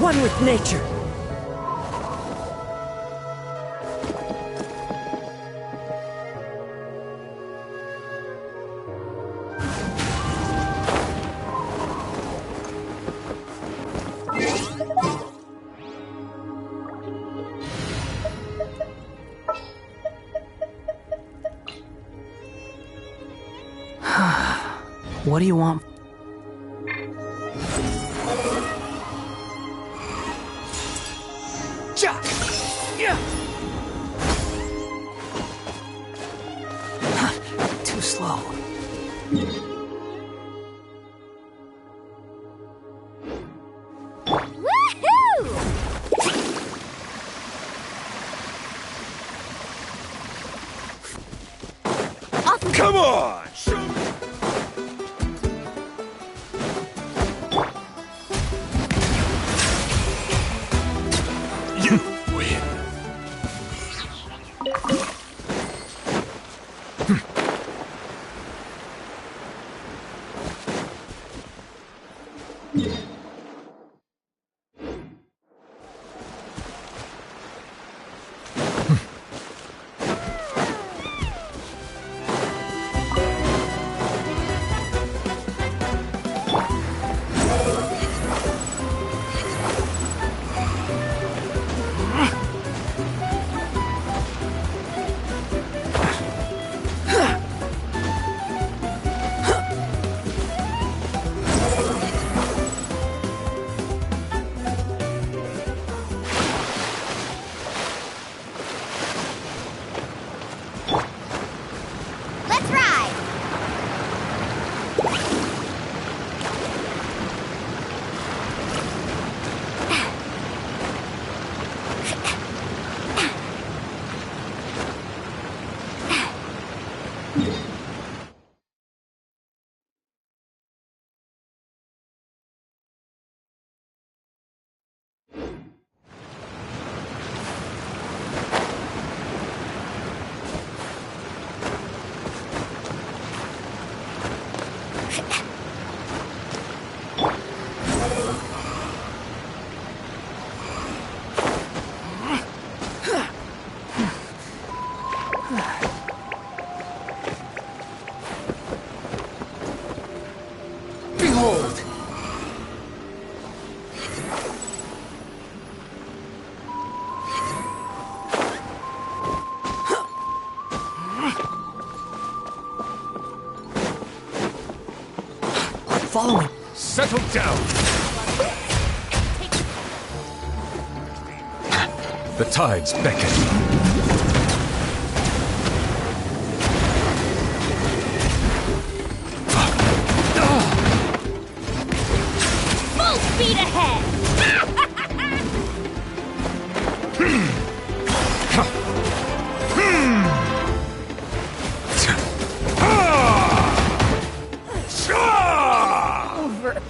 One with nature. What do you want? Too slow. Come on! You win. Behold! Follow me. Settle down! The tides beckon. Speed ahead! Over.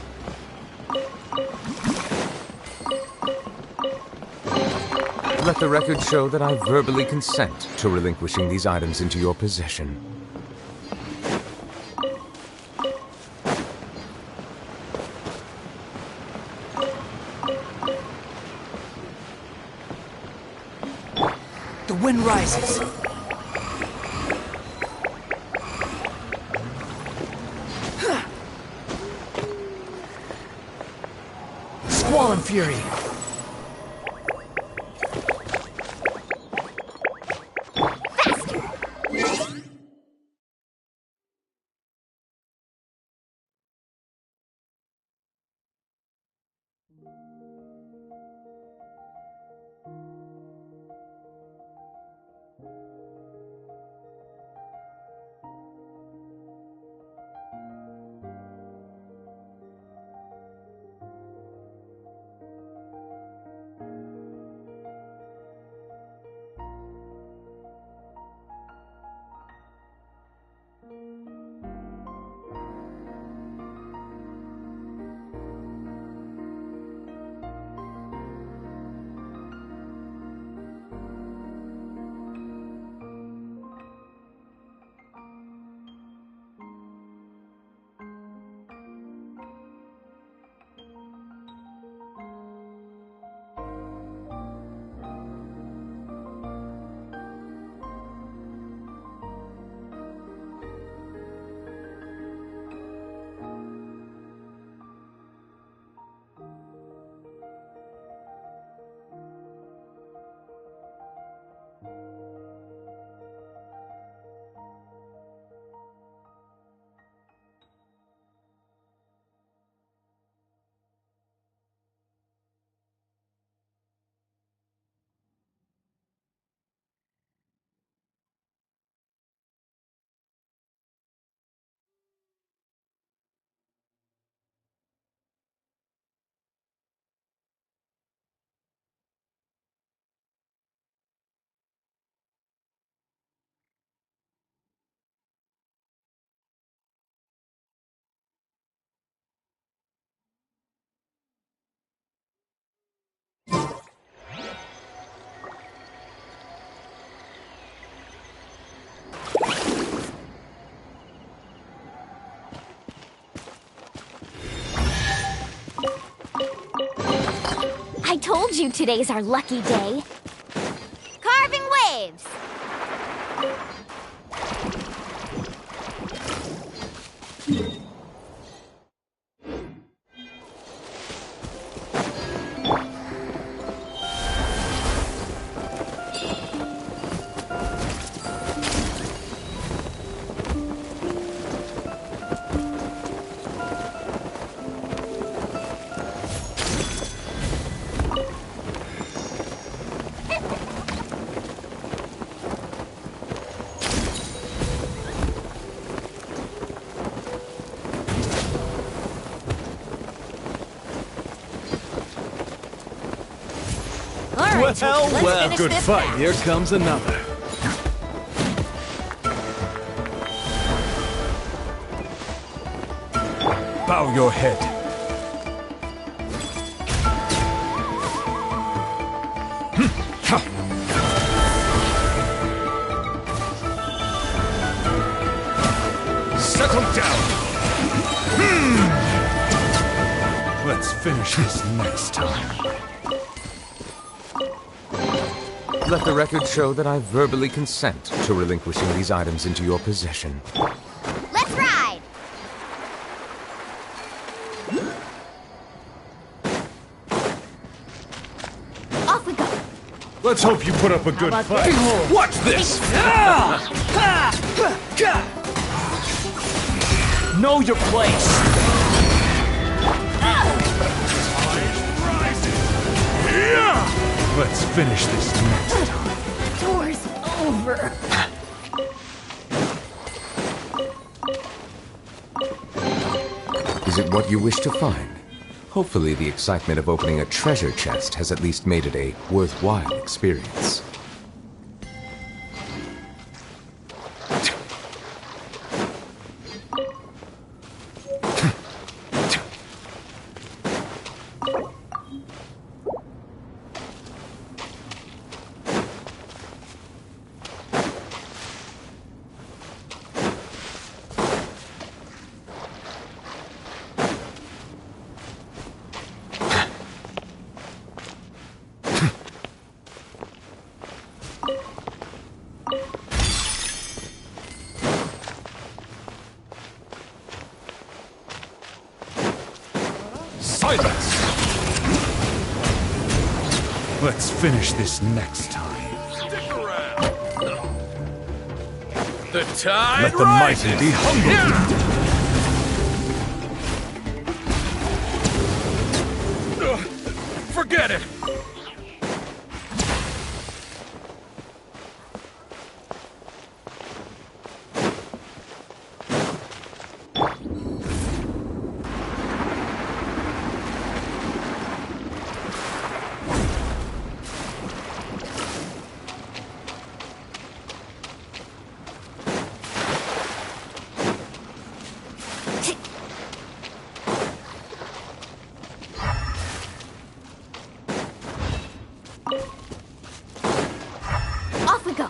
Let the record show that I verbally consent to relinquishing these items into your possession. The wind rises. Squall and fury. told you today's our lucky day. Carving waves! Well, good fight. Here comes another. Bow your head. Settle down. Let's finish this next time. Let the record show that I verbally consent to relinquishing these items into your possession. Let's ride! Off we go! Let's hope you put up a good fight. Behold! Watch this! Know your place! Let's finish this next time. Door's over. Is it what you wish to find? Hopefully the excitement of opening a treasure chest has at least made it a worthwhile experience. Silence! Let's finish this next time. Stick around. The tide Let the mighty be humbled. Forget it. Off we go!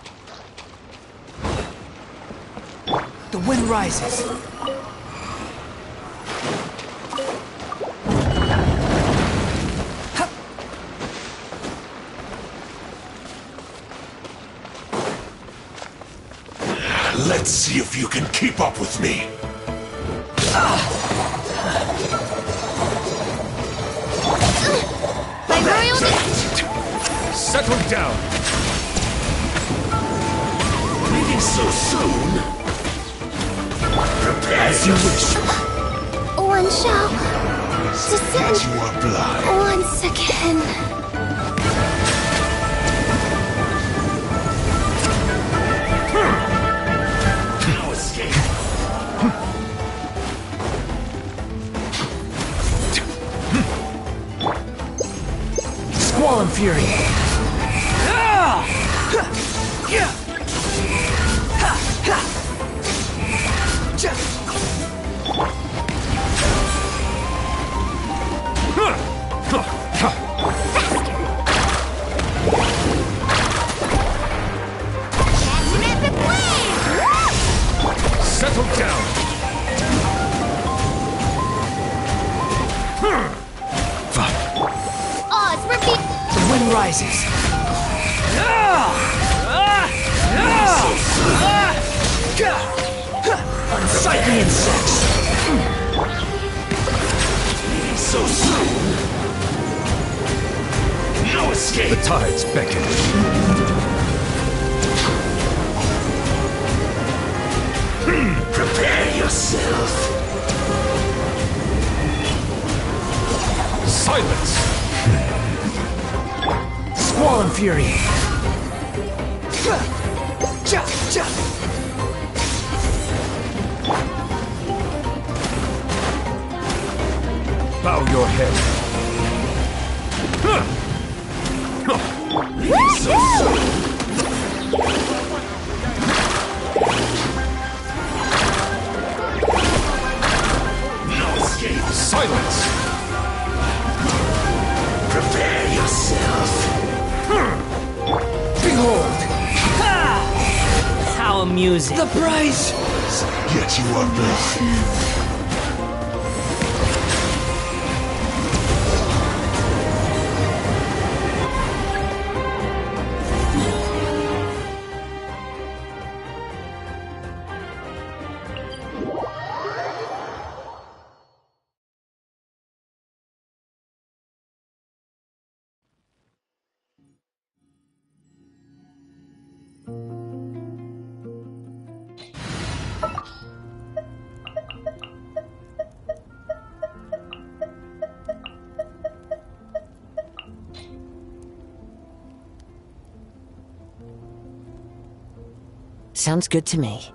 The wind rises. Let's see if you can keep up with me. My royal Settle down. Leaving so soon? Prepare as you wish. one shall descend Your blood. once again. No escape. Squall and fury. Settle down. Oz, repeat. wind rises. Unsightly insects. So soon! No escape! The tides beckon. Prepare yourself! Silence! Squall and fury. Ja, ja. Bow your head. So soon! No escape! Silence! Prepare yourself! Behold. How amusing. The prize. Yet you are blind. Sounds good to me.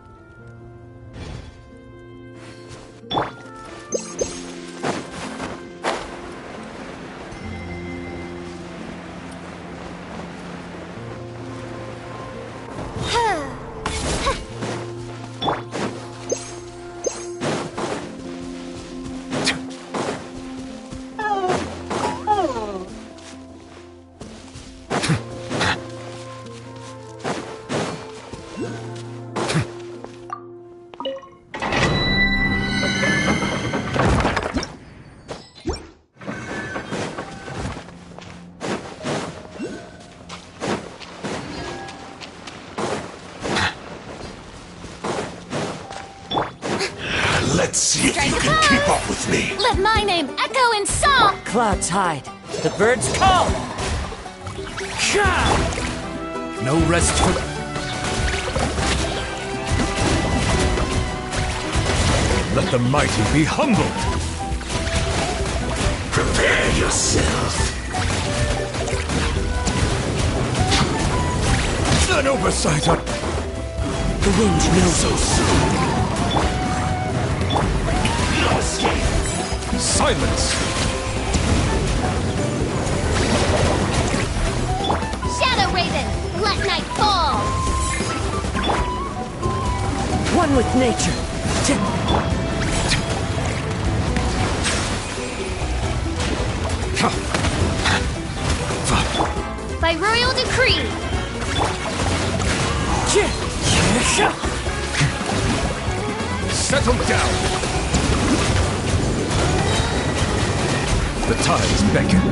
Let's see if you can keep up with me. Let my name echo in song. Clouds hide. The birds call. No rest for. Let the mighty be humbled. Prepare yourself. An oversight on The wind knows. So soon. No escape. silence. Shadow Raven, let night fall. One with nature. By royal decree. Settle down. The tides beckon.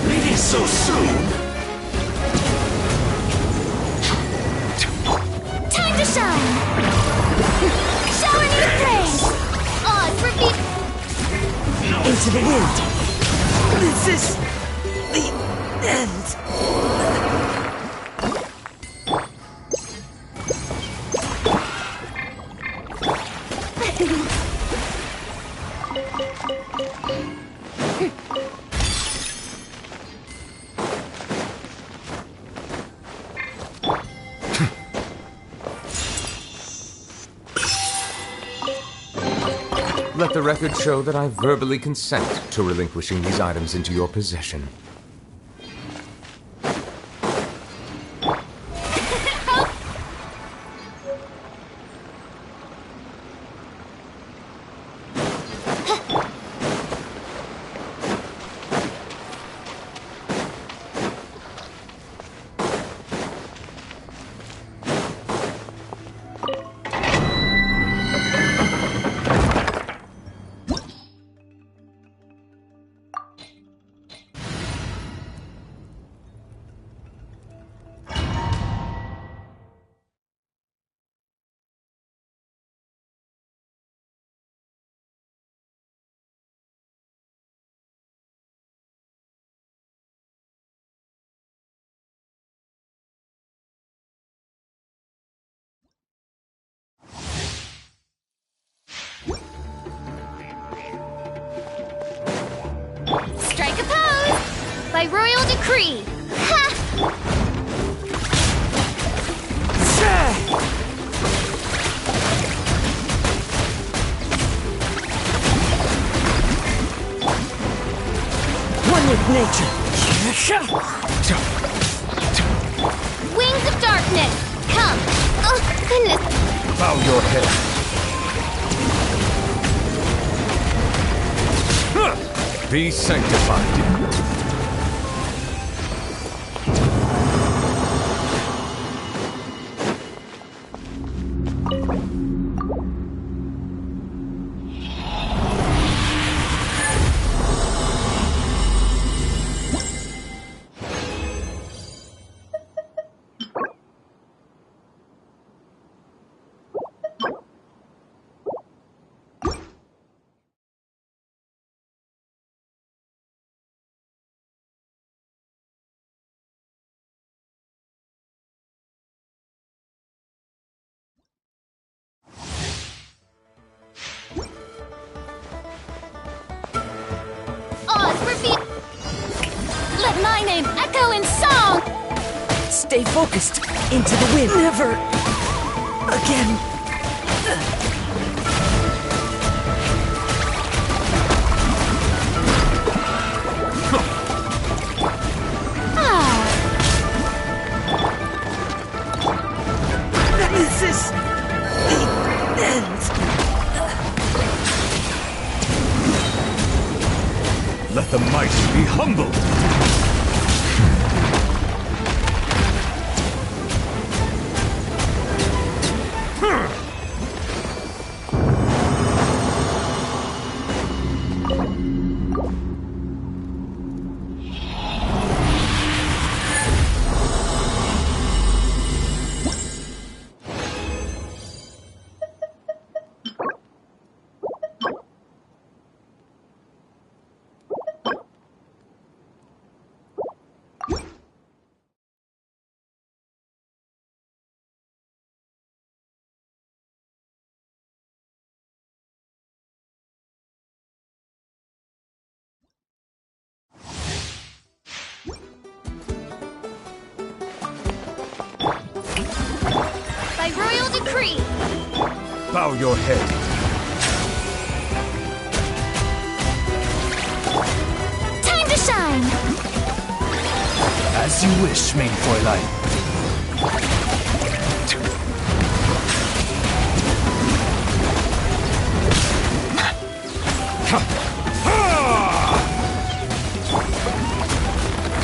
Maybe so soon. Time to shine. Shower me with praise. Odds reveal. Into the wind. This is the end. Let the record show that I verbally consent to relinquishing these items into your possession. By royal decree! Ha! One with nature. Wings of darkness! Come! Oh, goodness! Bow your head. Be sanctified. Oz, reveal! Let my name echo in song! Stay focused. Into the wind. Never again. Ah, This is the end. Let the mighty be humbled. by royal decree! Bow your head. Time to shine! As you wish, main Fräulein.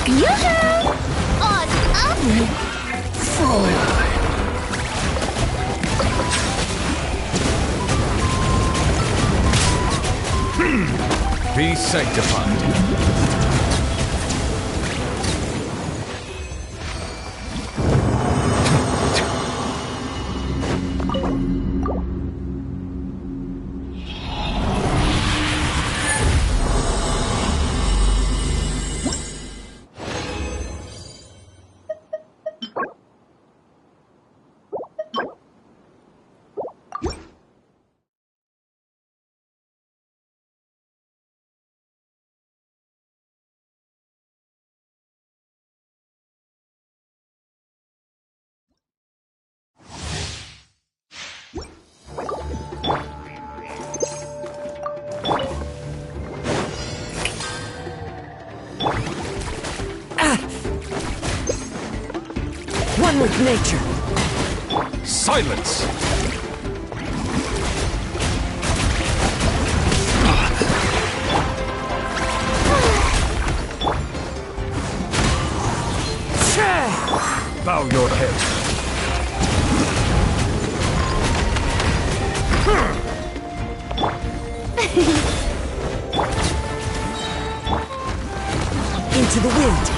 Yoo-hoo! Oz up! Fräulein. Be sanctified. One with nature. Silence! Bow your head. Into the wind.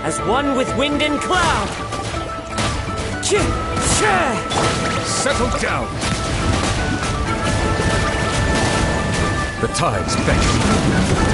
as one with wind and cloud. Settle down! The tides beckon.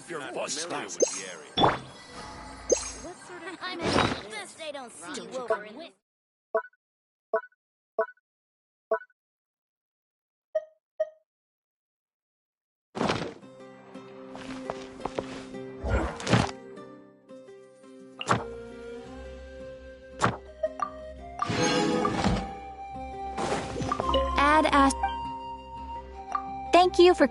Your voice down. I'm in this they don't see you over in with. Add Ash. Thank you for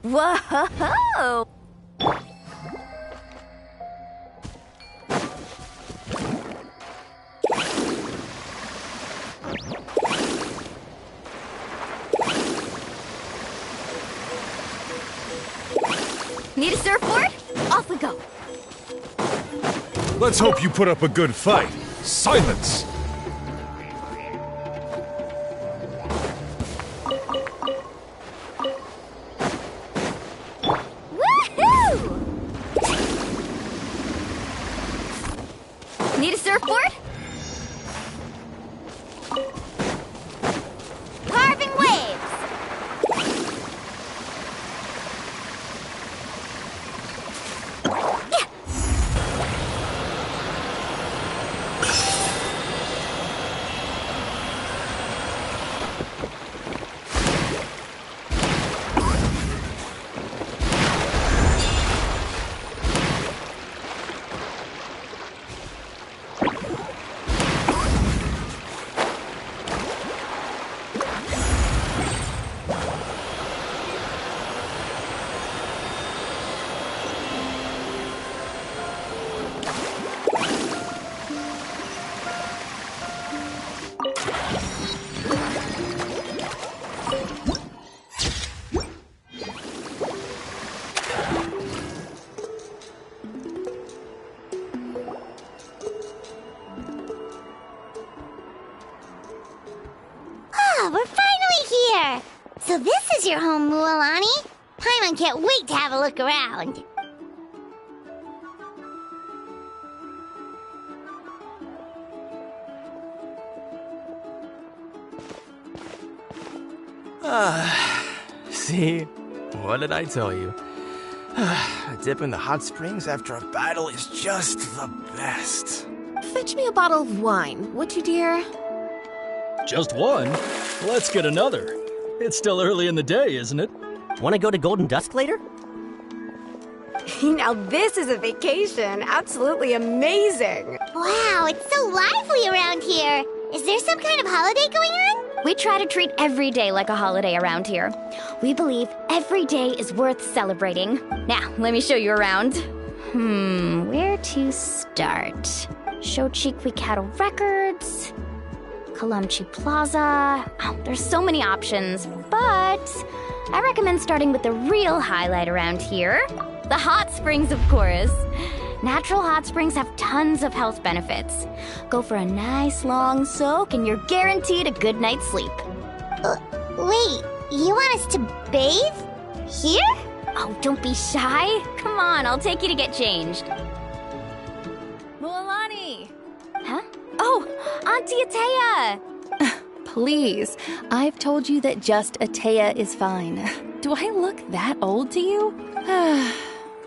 Whoa! Need a surfboard? Off we go. Let's hope you put up a good fight. Silence! Woohoo! Need a surfboard? Carving waves! we're finally here! So this is your home, Mualani? Paimon can't wait to have a look around. See? What did I tell you? A dip in the hot springs after a battle is just the best. Fetch me a bottle of wine, would you, dear? Just one? Let's get another. It's still early in the day, isn't it? Want to go to Golden Dusk later? Now this is a vacation. Absolutely amazing. Wow, it's so lively around here. Is there some kind of holiday going on? We try to treat every day like a holiday around here. We believe every day is worth celebrating. Now, let me show you around. Where to start? Shochiqui Cattle Records, Kalamchi Plaza. Oh, there's so many options, but I recommend starting with the real highlight around here. The hot springs, of course. Natural hot springs have tons of health benefits. Go for a nice long soak and you're guaranteed a good night's sleep. Wait, you want us to bathe? Here? Oh, don't be shy. Come on, I'll take you to get changed. Mualani! Huh? Oh, Auntie Atea! Please, I've told you that just Atea is fine. Do I look that old to you?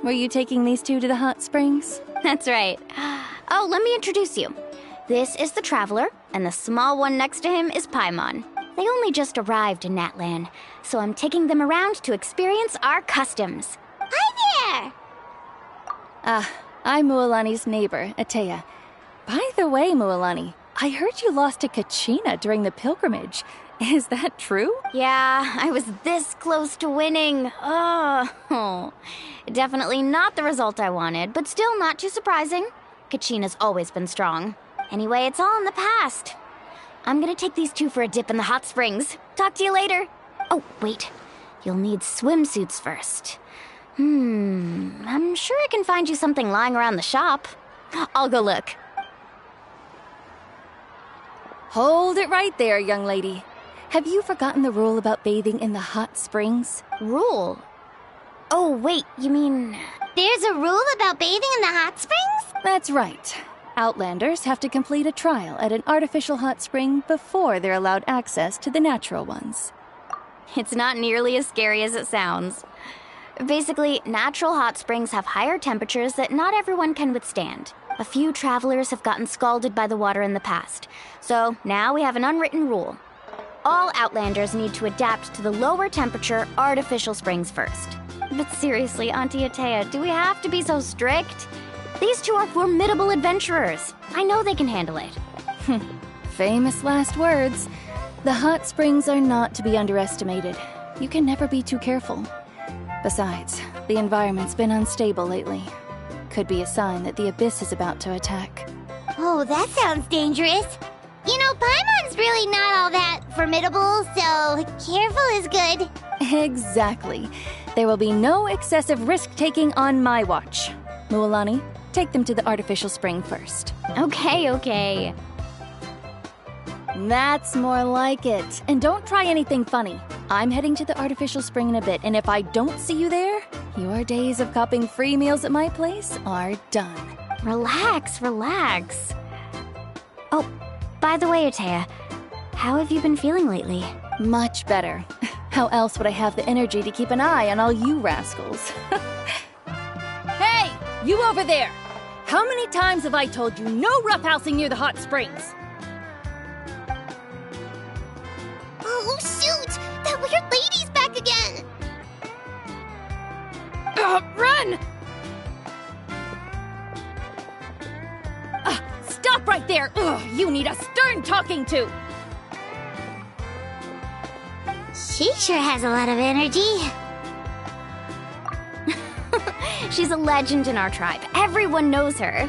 Were you taking these two to the hot springs? That's right. Oh, let me introduce you. This is the Traveler, and the small one next to him is Paimon. They only just arrived in Natlan, so I'm taking them around to experience our customs. Hi there! I'm Mualani's neighbor, Atea. By the way, Mualani, I heard you lost to Kachina during the pilgrimage. Is that true? Yeah, I was this close to winning. Oh, definitely not the result I wanted, but still not too surprising. Kachina's always been strong. Anyway, it's all in the past. I'm gonna take these two for a dip in the hot springs. Talk to you later. Oh, wait. You'll need swimsuits first. I'm sure I can find you something lying around the shop. I'll go look. Hold it right there, young lady. Have you forgotten the rule about bathing in the hot springs? Rule? Oh, wait, you mean... There's a rule about bathing in the hot springs? That's right. Outlanders have to complete a trial at an artificial hot spring before they're allowed access to the natural ones. It's not nearly as scary as it sounds. Basically, natural hot springs have higher temperatures that not everyone can withstand. A few travelers have gotten scalded by the water in the past, so now we have an unwritten rule. All Outlanders need to adapt to the lower temperature artificial springs first. But seriously, Auntie Atea, do we have to be so strict? These two are formidable adventurers. I know they can handle it. Famous last words. The hot springs are not to be underestimated. You can never be too careful. Besides, the environment's been unstable lately. Could be a sign that the abyss is about to attack. Oh, that sounds dangerous. You know, Paimon's really not all that formidable, so careful is good. Exactly. There will be no excessive risk-taking on my watch. Mualani, take them to the artificial spring first. Okay. That's more like it. And don't try anything funny. I'm heading to the artificial spring in a bit, and if I don't see you there, your days of copping free meals at my place are done. Relax. Oh, by the way, Atea, how have you been feeling lately? Much better. How else would I have the energy to keep an eye on all you rascals? Hey, you over there! How many times have I told you no roughhousing near the hot springs? Oh, shoot! That weird lady's back again! Run! Stop right there! You need a stern talking to! She sure has a lot of energy. She's a legend in our tribe. Everyone knows her.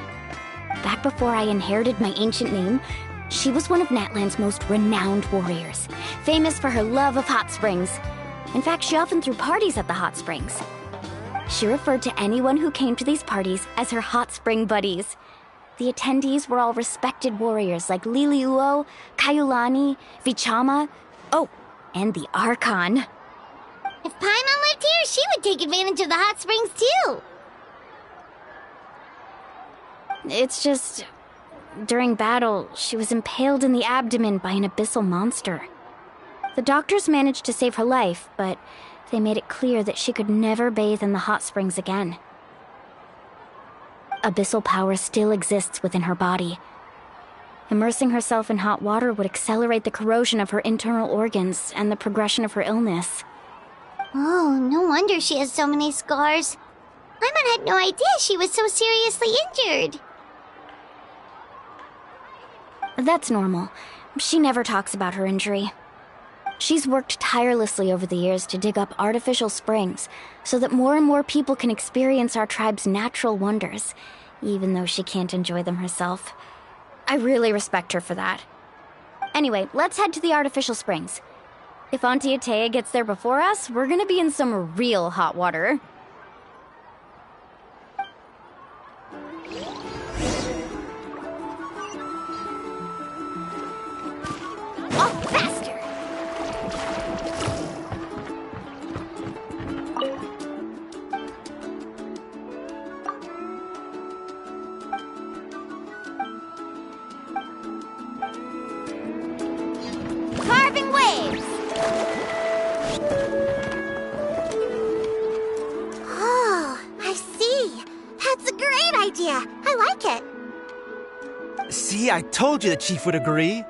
Back before I inherited my ancient name, she was one of Natlan's most renowned warriors, famous for her love of hot springs. In fact, she often threw parties at the hot springs. She referred to anyone who came to these parties as her hot spring buddies. The attendees were all respected warriors like Liliuo, Kaiulani, Vichama. Oh, and the Archon. If Paimon lived here, she would take advantage of the hot springs too. It's just... during battle, she was impaled in the abdomen by an abyssal monster. The doctors managed to save her life, but they made it clear that she could never bathe in the hot springs again. Abyssal power still exists within her body. Immersing herself in hot water would accelerate the corrosion of her internal organs and the progression of her illness. Oh, no wonder she has so many scars. Paimon had no idea she was so seriously injured. That's normal. She never talks about her injury. She's worked tirelessly over the years to dig up artificial springs so that more and more people can experience our tribe's natural wonders, even though she can't enjoy them herself. I really respect her for that. Anyway, let's head to the artificial springs. If Auntie Atea gets there before us, we're gonna be in some real hot water. Oh, faster! Carving waves! Oh, I see. That's a great idea. I like it. See, I told you the chief would agree.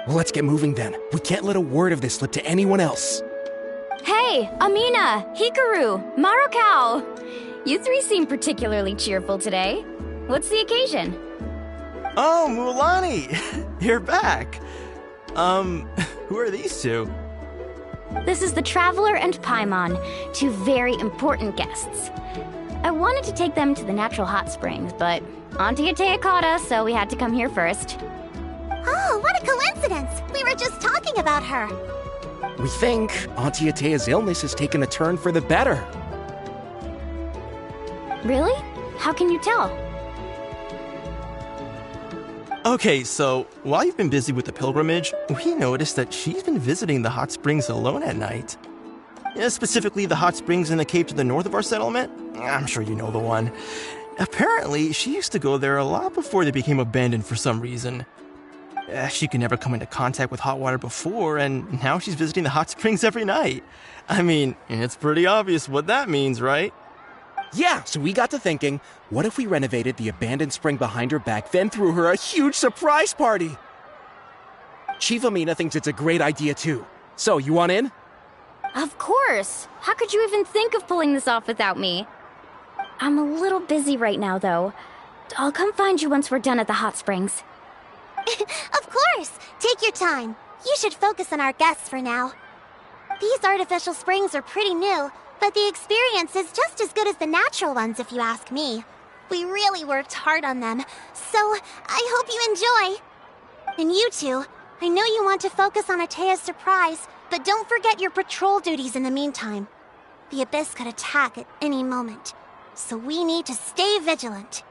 Well, let's get moving then. We can't let a word of this slip to anyone else. Hey, Amina, Hikaru, Marukao! You three seem particularly cheerful today. What's the occasion? Oh, Mulani! You're back. Who are these two? This is the Traveler and Paimon, two very important guests. I wanted to take them to the natural hot springs, but Auntie Atea caught us, so we had to come here first. Oh, what a coincidence! We were just talking about her. We think Auntie Atea's illness has taken a turn for the better. Really? How can you tell? Okay, so while you've been busy with the pilgrimage, we noticed that she's been visiting the hot springs alone at night. Yeah, specifically the hot springs in the cave to the north of our settlement. I'm sure you know the one. Apparently, she used to go there a lot before they became abandoned for some reason. She could never come into contact with hot water before, and now she's visiting the hot springs every night. I mean, it's pretty obvious what that means, right? Yeah, so we got to thinking, what if we renovated the abandoned spring behind her back, then threw her a huge surprise party? Chief Amina thinks it's a great idea too. So, you want in? Of course! How could you even think of pulling this off without me? I'm a little busy right now, though. I'll come find you once we're done at the hot springs. Of course! Take your time. You should focus on our guests for now. These artificial springs are pretty new, but the experience is just as good as the natural ones if you ask me. We really worked hard on them, so I hope you enjoy. And you two, I know you want to focus on Atea's surprise, but don't forget your patrol duties in the meantime. The Abyss could attack at any moment, so we need to stay vigilant.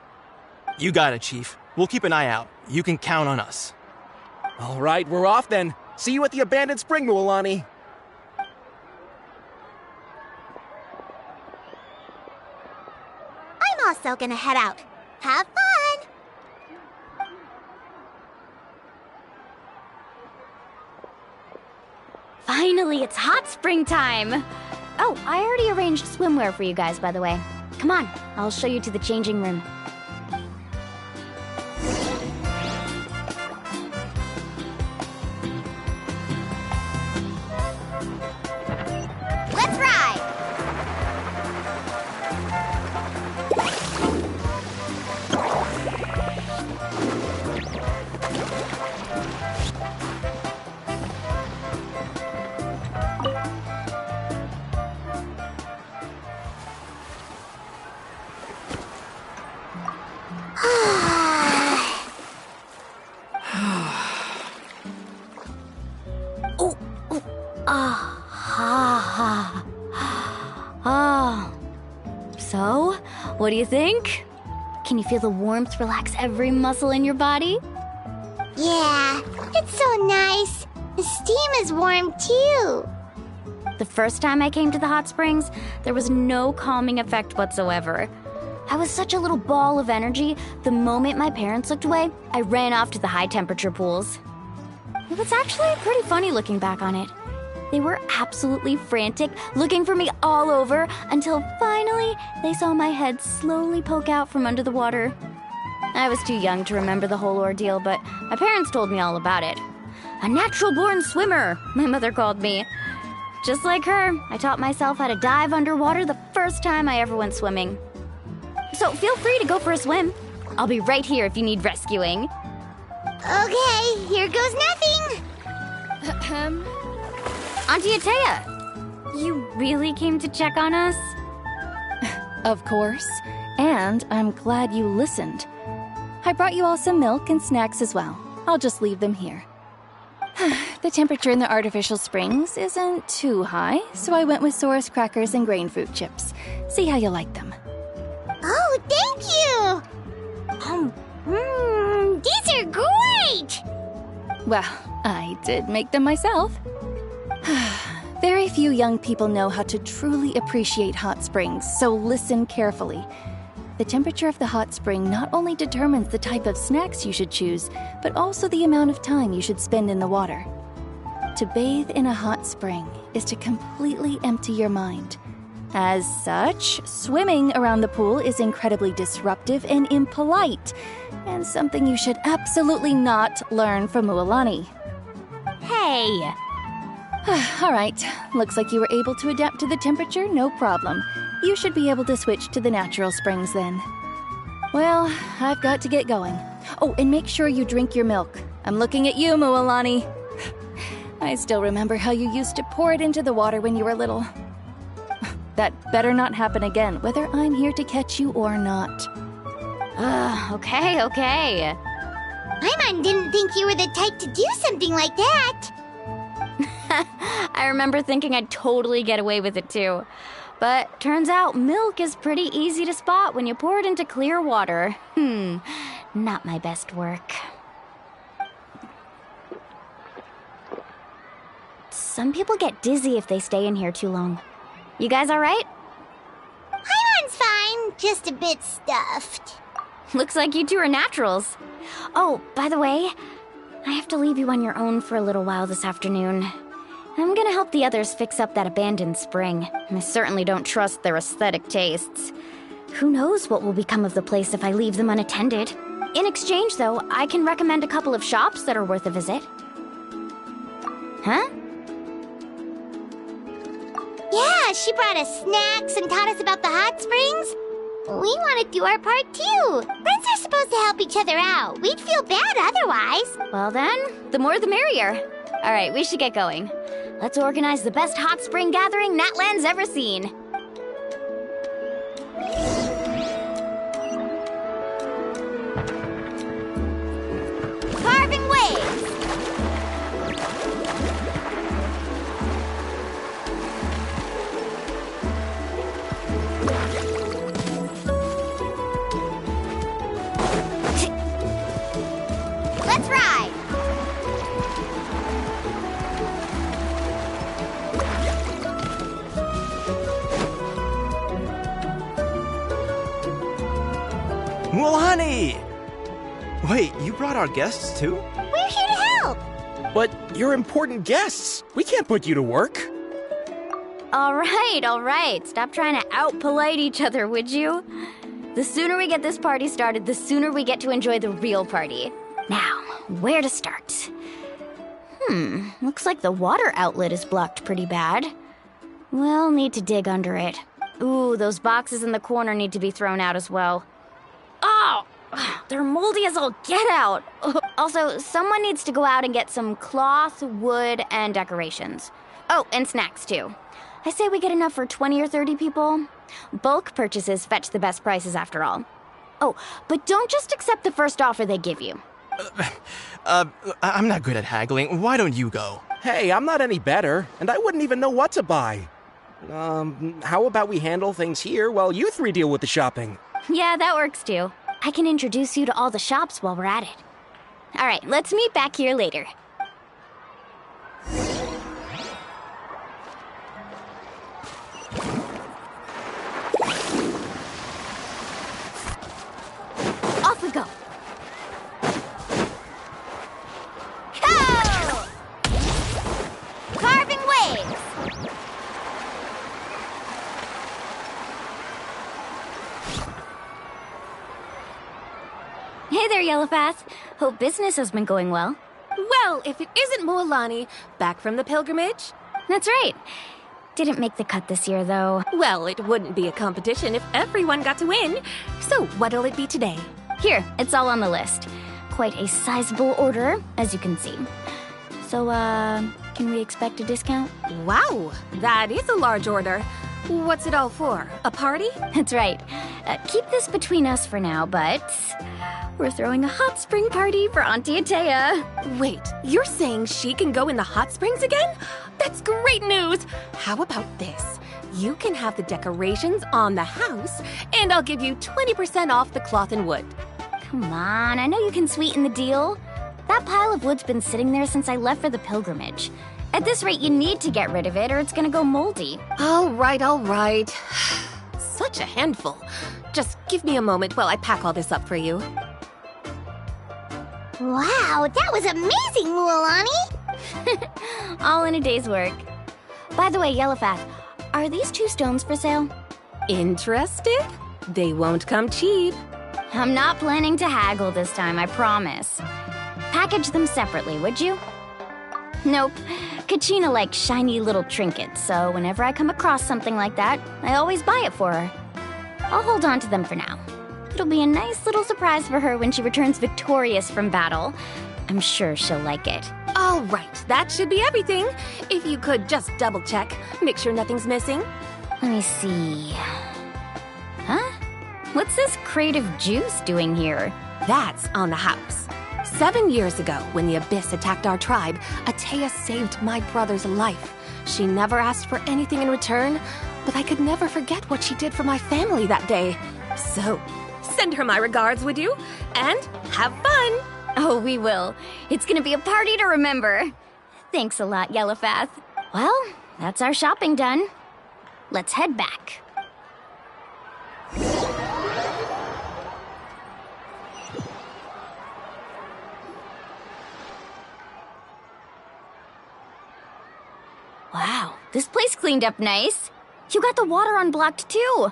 You got it, Chief. We'll keep an eye out. You can count on us. All right, we're off then. See you at the abandoned spring, Mulani. I'm also gonna head out. Have fun! Finally, it's hot spring time! Oh, I already arranged swimwear for you guys, by the way. Come on, I'll show you to the changing room. Let's ride! So, what do you think? Can you feel the warmth relax every muscle in your body? Yeah, it's so nice. steam is warm too. The first time I came to the hot springs, there was no calming effect whatsoever. I was such a little ball of energy, the moment my parents looked away, I ran off to the high-temperature pools. It was actually pretty funny looking back on it. They were absolutely frantic, looking for me all over, until finally they saw my head slowly poke out from under the water. I was too young to remember the whole ordeal, but my parents told me all about it. A natural-born swimmer, my mother called me. Just like her, I taught myself how to dive underwater the first time I ever went swimming. So feel free to go for a swim. I'll be right here if you need rescuing. Okay, here goes nothing. Auntie Atea, you really came to check on us? Of course. And I'm glad you listened. I brought you all some milk and snacks as well. I'll just leave them here. The temperature in the artificial springs isn't too high, so I went with Saurus crackers and grain fruit chips. See how you like them. Oh, thank you! These are great! Well, I did make them myself. Very few young people know how to truly appreciate hot springs, so listen carefully. The temperature of the hot spring not only determines the type of snacks you should choose, but also the amount of time you should spend in the water. To bathe in a hot spring is to completely empty your mind. As such, swimming around the pool is incredibly disruptive and impolite, and something you should absolutely not learn from Mualani. Hey! All right, looks like you were able to adapt to the temperature, no problem. You should be able to switch to the natural springs then. Well, I've got to get going. Oh, and make sure you drink your milk. I'm looking at you, Mualani. I still remember how you used to pour it into the water when you were little. That better not happen again, whether I'm here to catch you or not. Okay. Paimon didn't think you were the type to do something like that. I remember thinking I'd totally get away with it too. But turns out milk is pretty easy to spot when you pour it into clear water. Not my best work. Some people get dizzy if they stay in here too long. You guys alright? Paimon's fine, just a bit stuffed. Looks like you two are naturals. Oh, by the way, I have to leave you on your own for a little while this afternoon. I'm gonna help the others fix up that abandoned spring. I certainly don't trust their aesthetic tastes. Who knows what will become of the place if I leave them unattended. In exchange, though, I can recommend a couple of shops that are worth a visit. Huh? Yeah, she brought us snacks and taught us about the hot springs. We want to do our part too. Friends are supposed to help each other out. We'd feel bad otherwise. Well then, the more the merrier. All right, we should get going. Let's organize the best hot spring gathering Natlan's ever seen. Carving waves! Let's ride! Mualani! Wait, you brought our guests too? We're here to help! But you're important guests. We can't put you to work. All right. Stop trying to out-polite each other, would you? The sooner we get this party started, the sooner we get to enjoy the real party. Now, where to start? Looks like the water outlet is blocked pretty bad. We'll need to dig under it. Ooh, those boxes in the corner need to be thrown out as well. Oh, they're moldy as all get out. Also, someone needs to go out and get some cloth, wood, and decorations. Oh, and snacks too. I say we get enough for 20 or 30 people. Bulk purchases fetch the best prices after all. Oh, but don't just accept the first offer they give you. I'm not good at haggling. Why don't you go? Hey, I'm not any better, and I wouldn't even know what to buy. How about we handle things here while you three deal with the shopping? Yeah, that works too. I can introduce you to all the shops while we're at it. All right, let's meet back here later. Off we go! Go! Carving waves! Hey there, Yellowpath. Hope business has been going well. Well, if it isn't Mualani, back from the pilgrimage? That's right. Didn't make the cut this year, though. Well, it wouldn't be a competition if everyone got to win. So, what'll it be today? Here, it's all on the list. Quite a sizable order, as you can see. So, can we expect a discount? Wow, that is a large order. What's it all for? A party? That's right. Keep this between us for now, but we're throwing a hot spring party for Auntie Atea. Wait, you're saying she can go in the hot springs again? That's great news! How about this? You can have the decorations on the house, and I'll give you 20% off the cloth and wood. Come on, I know you can sweeten the deal. That pile of wood's been sitting there since I left for the pilgrimage. At this rate, you need to get rid of it or it's gonna go moldy. All right, all right. Such a handful. Just give me a moment while I pack all this up for you. Wow, that was amazing, Mualani! All in a day's work. By the way, Yellowpath, are these 2 stones for sale? Interested? They won't come cheap. I'm not planning to haggle this time, I promise. Package them separately, would you? Nope. Kachina likes shiny little trinkets, so whenever I come across something like that, I always buy it for her. I'll hold on to them for now. It'll be a nice little surprise for her when she returns victorious from battle. I'm sure she'll like it. All right, that should be everything. If you could just double check, make sure nothing's missing. Let me see. Huh? What's this crate of juice doing here? That's on the house. 7 years ago, when the Abyss attacked our tribe, Atea saved my brother's life. She never asked for anything in return, but I could never forget what she did for my family that day. So, send her my regards, would you? And have fun! Oh, we will. It's gonna be a party to remember. Thanks a lot, Yellowpath. Well, that's our shopping done. Let's head back. Wow, this place cleaned up nice. You got the water unblocked too.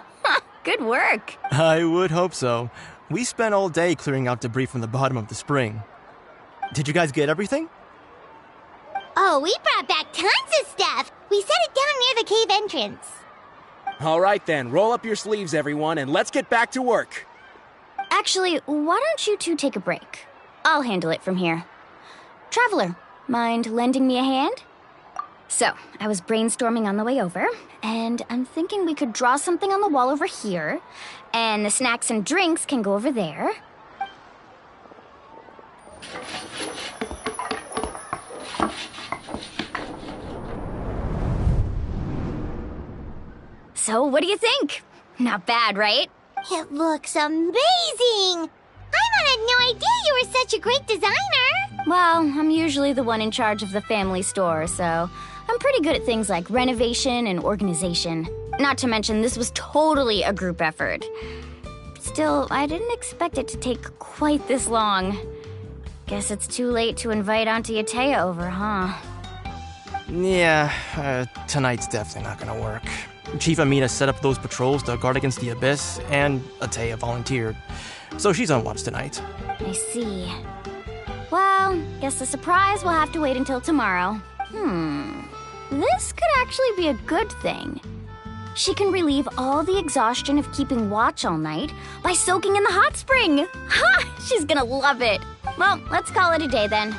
Good work. I would hope so. We spent all day clearing out debris from the bottom of the spring. Did you guys get everything? Oh, we brought back tons of stuff. We set it down near the cave entrance. All right then, roll up your sleeves, everyone, and let's get back to work. Actually, why don't you two take a break? I'll handle it from here. Traveler, mind lending me a hand? So, I was brainstorming on the way over, and I'm thinking we could draw something on the wall over here, and the snacks and drinks can go over there. So, what do you think? Not bad, right? It looks amazing! I had no idea you were such a great designer! Well, I'm usually the one in charge of the family store, so I'm pretty good at things like renovation and organization. Not to mention, this was totally a group effort. Still, I didn't expect it to take quite this long. Guess it's too late to invite Auntie Atea over, huh? Yeah, tonight's definitely not gonna work. Chief Amina set up those patrols to guard against the Abyss, and Atea volunteered. So she's on watch tonight. I see. Well, guess the surprise will have to wait until tomorrow. This could actually be a good thing. She can relieve all the exhaustion of keeping watch all night by soaking in the hot spring. Ha! She's gonna love it. Well, let's call it a day then.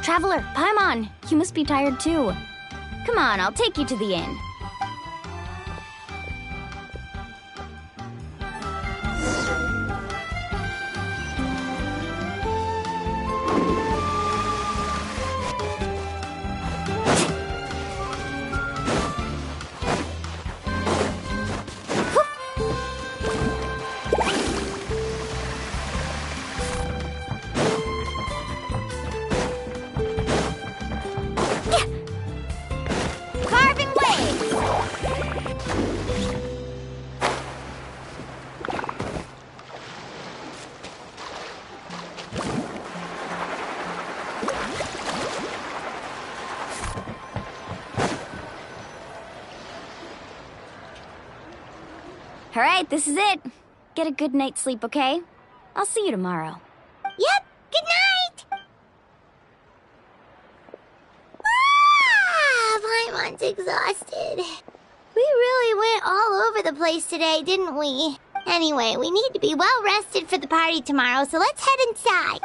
Traveler, Paimon, you must be tired too. Come on, I'll take you to the inn. Carving waves! Alright, this is it. Get a good night's sleep, okay? I'll see you tomorrow. Yep, good night! Paimon's exhausted. We really went all over the place today, didn't we? Anyway, we need to be well rested for the party tomorrow, so let's head inside.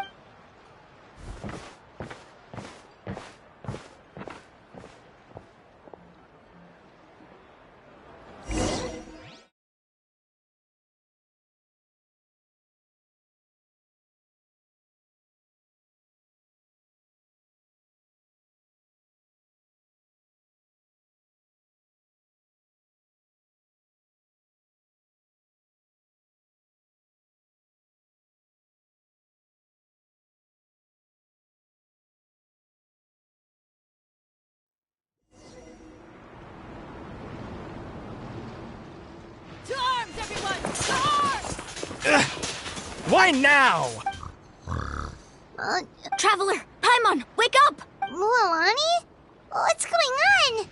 To arms, everyone! To arms! Why now? Traveler! Paimon, wake up! Mualani? What's going on?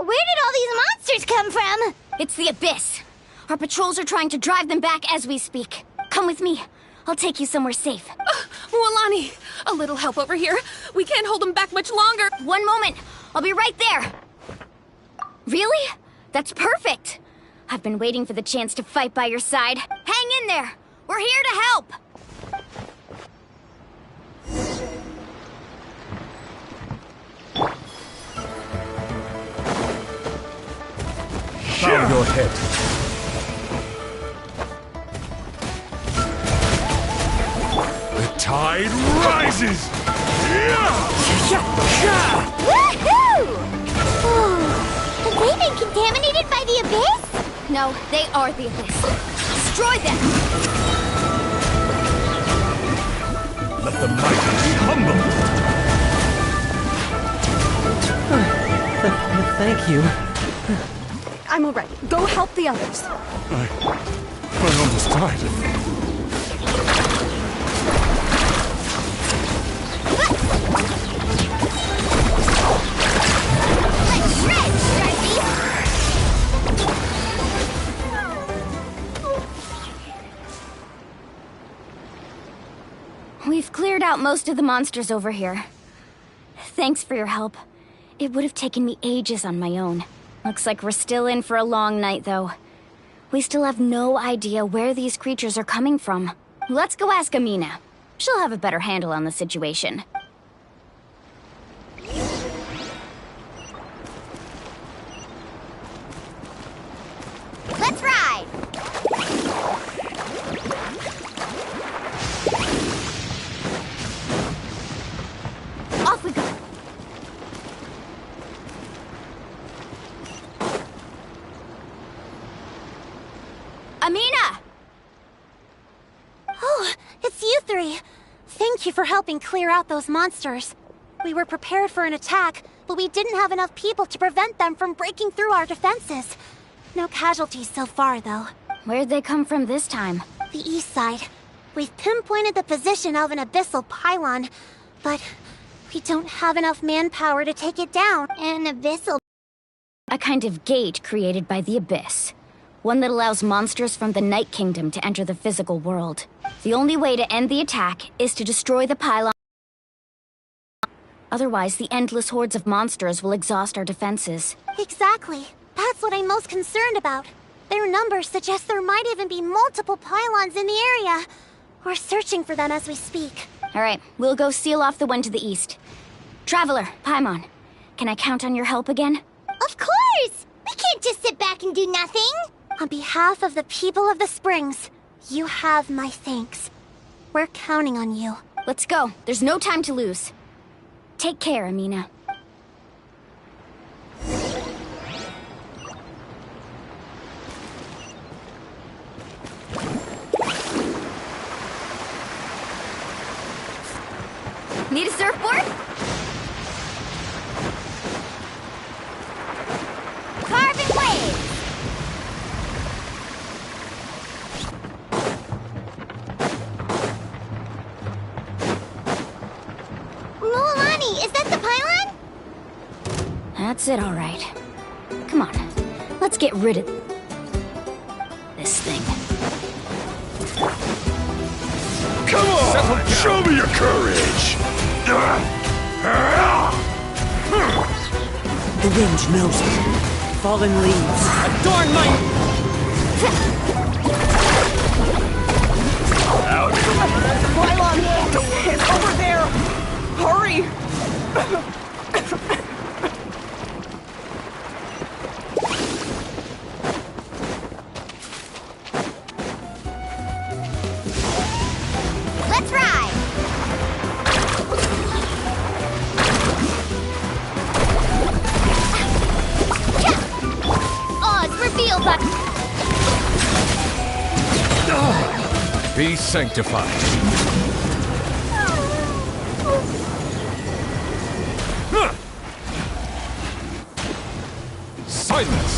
Where did all these monsters come from? It's the Abyss. Our patrols are trying to drive them back as we speak. Come with me. I'll take you somewhere safe. Mualani, a little help over here. We can't hold them back much longer. One moment. I'll be right there. Really? That's perfect. I've been waiting for the chance to fight by your side. Hang in there. We're here to help. Bow your head. The tide rises! Woohoo! Have they been contaminated by the Abyss? No, they are the Abyss. Destroy them! Let the mighty be humble! Thank you. I'm alright. Go help the others. I almost died. We've cleared out most of the monsters over here. Thanks for your help. It would have taken me ages on my own. Looks like we're still in for a long night, though. We still have no idea where these creatures are coming from. Let's go ask Amina. She'll have a better handle on the situation. Let's ride! Off we go! Amina! Oh, it's you three. Thank you for helping clear out those monsters. We were prepared for an attack, but we didn't have enough people to prevent them from breaking through our defenses. No casualties so far, though. Where'd they come from this time? The east side. We've pinpointed the position of an abyssal pylon, but we don't have enough manpower to take it down. An abyssal... A kind of gate created by the Abyss. One that allows monsters from the Night Kingdom to enter the physical world. The only way to end the attack is to destroy the pylon. Otherwise, the endless hordes of monsters will exhaust our defenses. Exactly. That's what I'm most concerned about. Their numbers suggest there might even be multiple pylons in the area. We're searching for them as we speak. Alright, we'll go seal off the one to the east. Traveler, Paimon, can I count on your help again? Of course! We can't just sit back and do nothing! On behalf of the people of the Springs, you have my thanks. We're counting on you. Let's go. There's no time to lose. Take care, Amina. Need a surfboard? Carving waves! Mualani, is that the pylon? That's it, all right. Come on, let's get rid of... this thing. Come on! Show me your courage! The wind knows it. Fallen leaves. Adorn my... Pylon! It's over there! Hurry! Let's ride! Oz, reveal that... Be sanctified. Silence!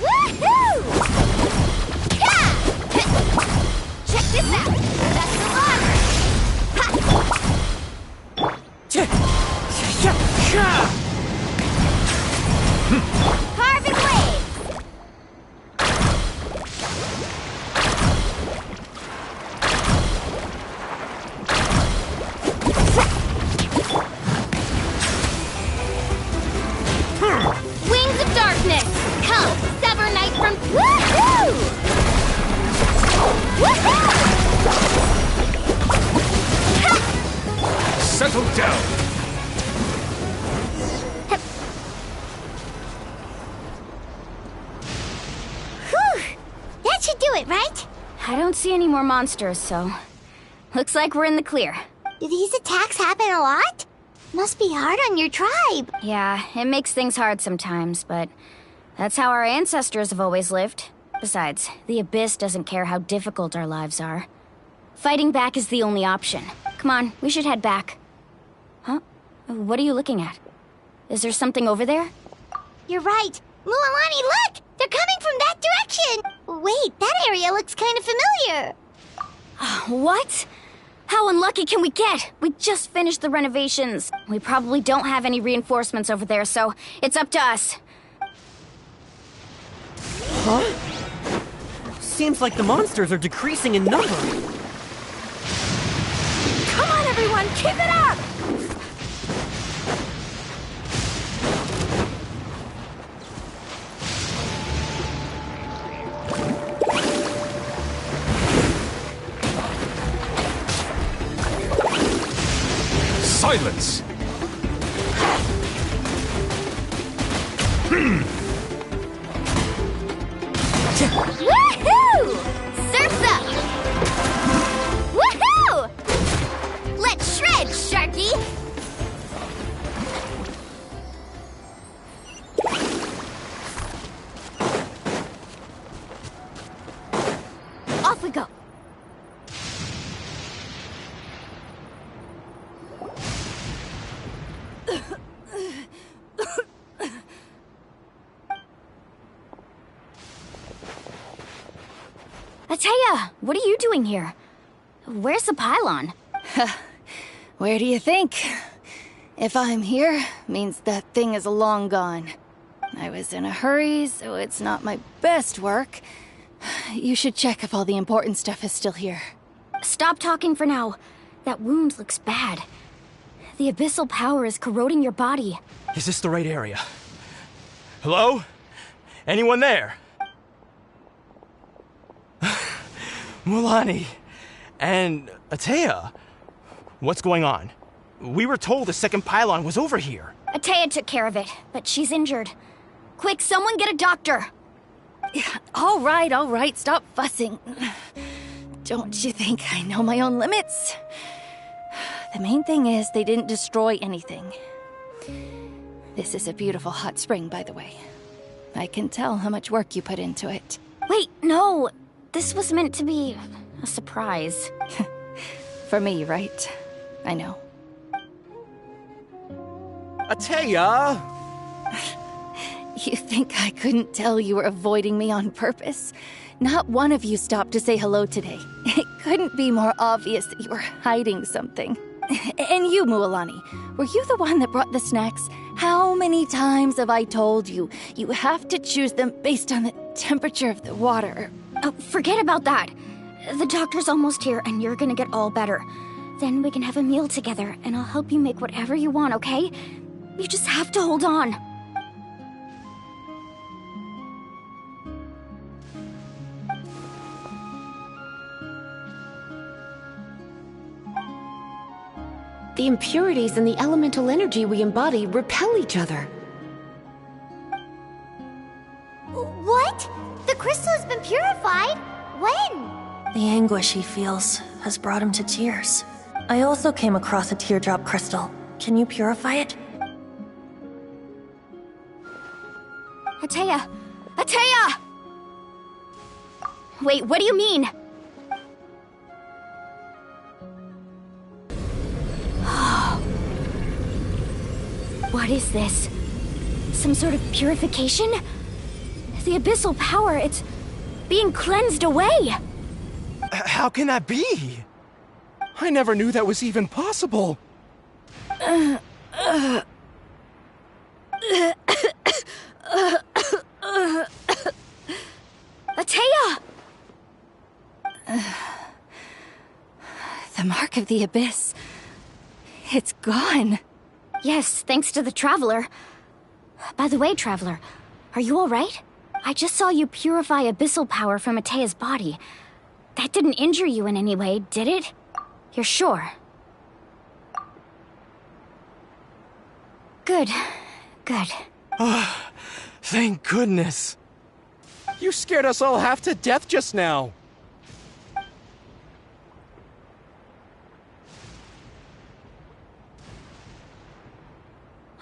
Woohoo! Yeah! Check this out! That's the water! Carving waves! Wings of darkness! Come, sever night from... Woohoo! Settle down! Whew! That should do it, right? I don't see any more monsters, so... Looks like we're in the clear. Do these attacks happen a lot? Must be hard on your tribe. Yeah, it makes things hard sometimes, but... That's how our ancestors have always lived. Besides, the Abyss doesn't care how difficult our lives are. Fighting back is the only option. Come on, we should head back. Huh? What are you looking at? Is there something over there? You're right. Mualani, look! They're coming from that direction! Wait, that area looks kind of familiar. What? How unlucky can we get? We just finished the renovations. We probably don't have any reinforcements over there, so it's up to us. Huh? Seems like the monsters are decreasing in number. Come on, everyone! Keep it up! Silence! Woohoo! Surf's up! Woohoo! Let's shred, Sharky! Off we go! Ateya, what are you doing here? Where's the pylon? Where do you think? If I'm here, means that thing is long gone. I was in a hurry, so it's not my best work. You should check if all the important stuff is still here. Stop talking for now. That wound looks bad. The abyssal power is corroding your body. Is this the right area? Hello? Anyone there? Mualani and Ateya, what's going on? We were told the second pylon was over here. Ateya took care of it, but she's injured. Quick, someone get a doctor! All right, stop fussing. Don't you think I know my own limits? The main thing is they didn't destroy anything. This is a beautiful hot spring, by the way. I can tell how much work you put into it. Wait, no! This was meant to be a surprise. For me, right? I know. Ateya! You think I couldn't tell you were avoiding me on purpose? Not one of you stopped to say hello today. It couldn't be more obvious that you were hiding something. And you, Mualani, were you the one that brought the snacks? How many times have I told you? You have to choose them based on the temperature of the water. Oh, forget about that. The doctor's almost here, and you're gonna get all better. Then we can have a meal together, and I'll help you make whatever you want, okay? You just have to hold on. The impurities and the elemental energy we embody repel each other. What? The crystal has been purified? When? The anguish he feels has brought him to tears. I also came across a teardrop crystal. Can you purify it? Atea! Atea! Wait, what do you mean? What is this? Some sort of purification? The abyssal power, it's being cleansed away! How can that be? I never knew that was even possible. Atea! The mark of the abyss. It's gone. Yes, thanks to the Traveler. By the way, Traveler, are you alright? I just saw you purify abyssal power from Atea's body. That didn't injure you in any way, did it? You're sure? Good. Good. Thank goodness. You scared us all half to death just now.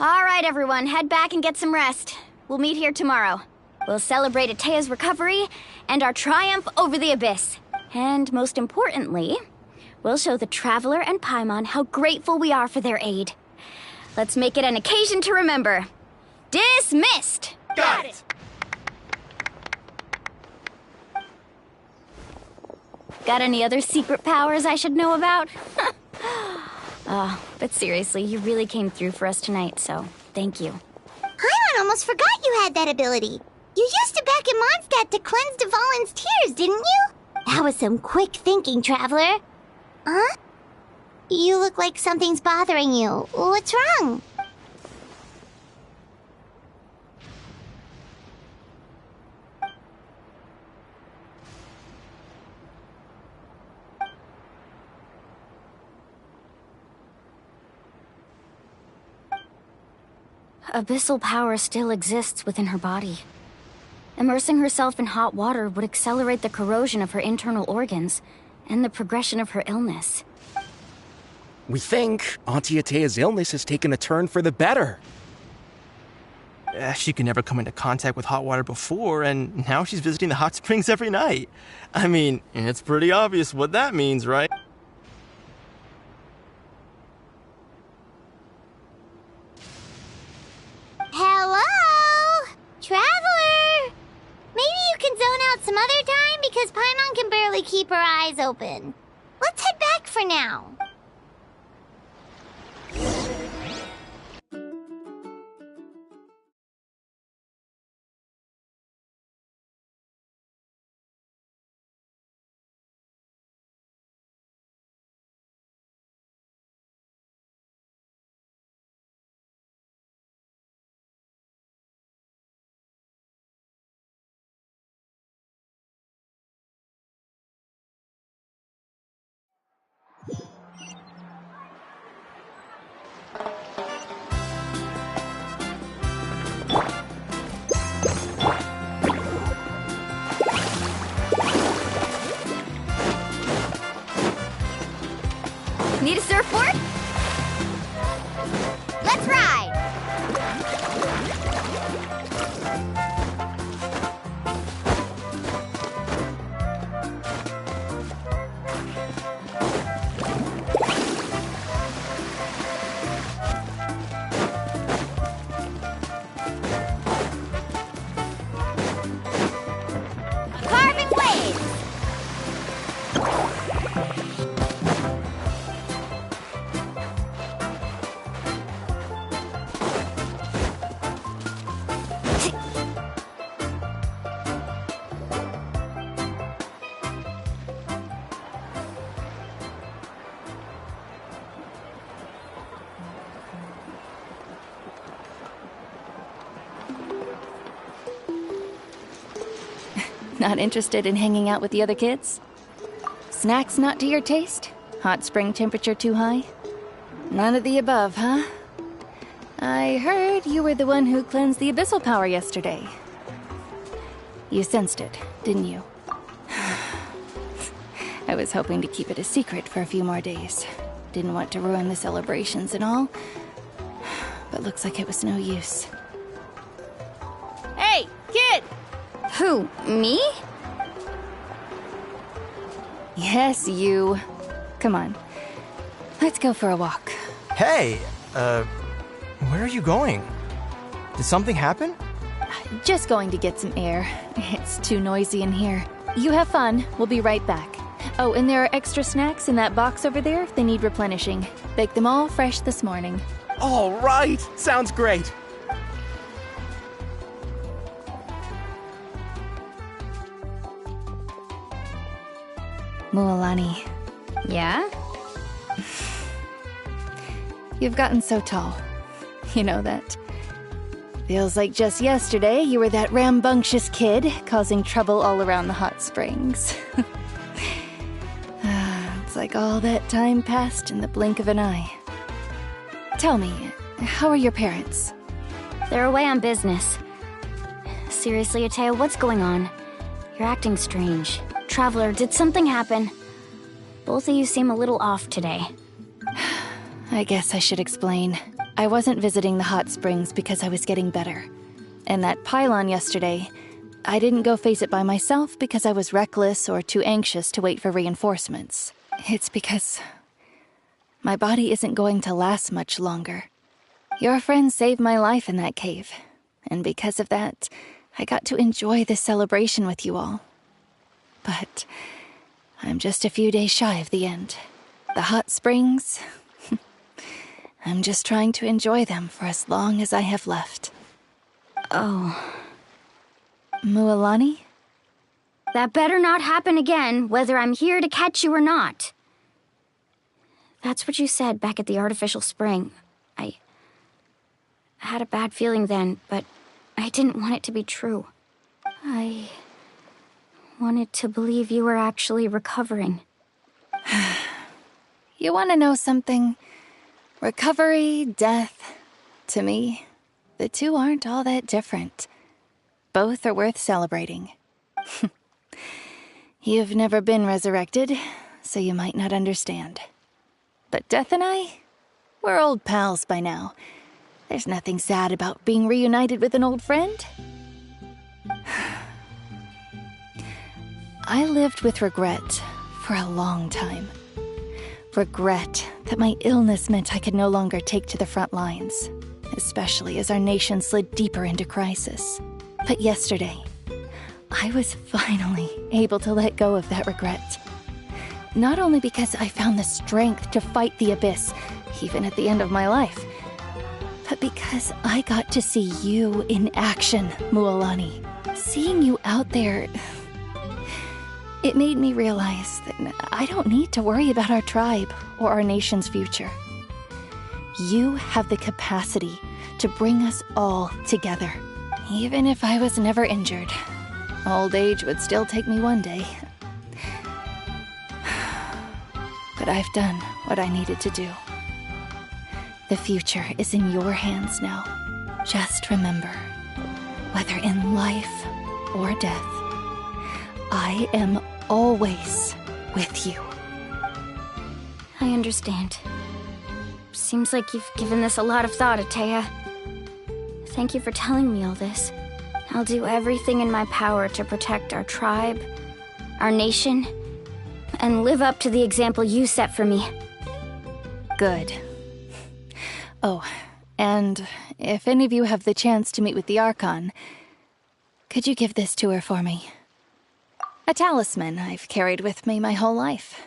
All right, everyone, head back and get some rest. We'll meet here tomorrow. We'll celebrate Atea's recovery and our triumph over the Abyss. And most importantly, we'll show the Traveler and Paimon how grateful we are for their aid. Let's make it an occasion to remember. Dismissed! Got it! Got any other secret powers I should know about? But seriously, you really came through for us tonight, so thank you. Paimon almost forgot you had that ability. You used it back in Mondstadt to cleanse Dvalin's tears, didn't you? That was some quick thinking, Traveler. Huh? You look like something's bothering you. What's wrong? Abyssal power still exists within her body. Immersing herself in hot water would accelerate the corrosion of her internal organs and the progression of her illness. We think Auntie Atea's illness has taken a turn for the better. She could never come into contact with hot water before, and now she's visiting the hot springs every night. I mean, it's pretty obvious what that means, right? Hello? Traveler? Maybe you can zone out some other time because Paimon can barely keep her eyes open. Let's head back for now. Not interested in hanging out with the other kids? Snacks not to your taste? Hot spring temperature too high? None of the above, huh? I heard you were the one who cleansed the abyssal power yesterday. You sensed it, didn't you? I was hoping to keep it a secret for a few more days. Didn't want to ruin the celebrations and all. But looks like it was no use. Hey, kid! Who, me? Yes, you. Come on. Let's go for a walk. Hey, where are you going? Did something happen? Just going to get some air. It's too noisy in here. You have fun. We'll be right back. Oh, and there are extra snacks in that box over there if they need replenishing. Baked them all fresh this morning. All right! Sounds great! Mualani. Yeah? You've gotten so tall. You know that. Feels like just yesterday you were that rambunctious kid causing trouble all around the hot springs. It's like all that time passed in the blink of an eye. Tell me, how are your parents? They're away on business. Seriously, Atea, what's going on? You're acting strange. Traveler, did something happen? Both of you seem a little off today. I guess I should explain. I wasn't visiting the hot springs because I was getting better. And that pylon yesterday, I didn't go face it by myself because I was reckless or too anxious to wait for reinforcements. It's because my body isn't going to last much longer. Your friend saved my life in that cave, and because of that, I got to enjoy this celebration with you all. But I'm just a few days shy of the end. The hot springs, I'm just trying to enjoy them for as long as I have left. Oh. Mualani? That better not happen again, whether I'm here to catch you or not. That's what you said back at the artificial spring. I had a bad feeling then, but I didn't want it to be true. I wanted to believe you were actually recovering. You want to know something? Recovery, death, to me, the two aren't all that different. Both are worth celebrating. You've never been resurrected, so you might not understand. But Death and I, we're old pals by now. There's nothing sad about being reunited with an old friend. I lived with regret for a long time. Regret that my illness meant I could no longer take to the front lines, especially as our nation slid deeper into crisis. But yesterday, I was finally able to let go of that regret. Not only because I found the strength to fight the abyss, even at the end of my life, but because I got to see you in action, Mualani. Seeing you out there, it made me realize that I don't need to worry about our tribe or our nation's future. You have the capacity to bring us all together. Even if I was never injured, old age would still take me one day. But I've done what I needed to do. The future is in your hands now. Just remember, whether in life or death, I am always with you. I understand. Seems like you've given this a lot of thought, Atea. Thank you for telling me all this. I'll do everything in my power to protect our tribe, our nation, and live up to the example you set for me. Good. Oh, and if any of you have the chance to meet with the Archon, could you give this to her for me? A talisman I've carried with me my whole life.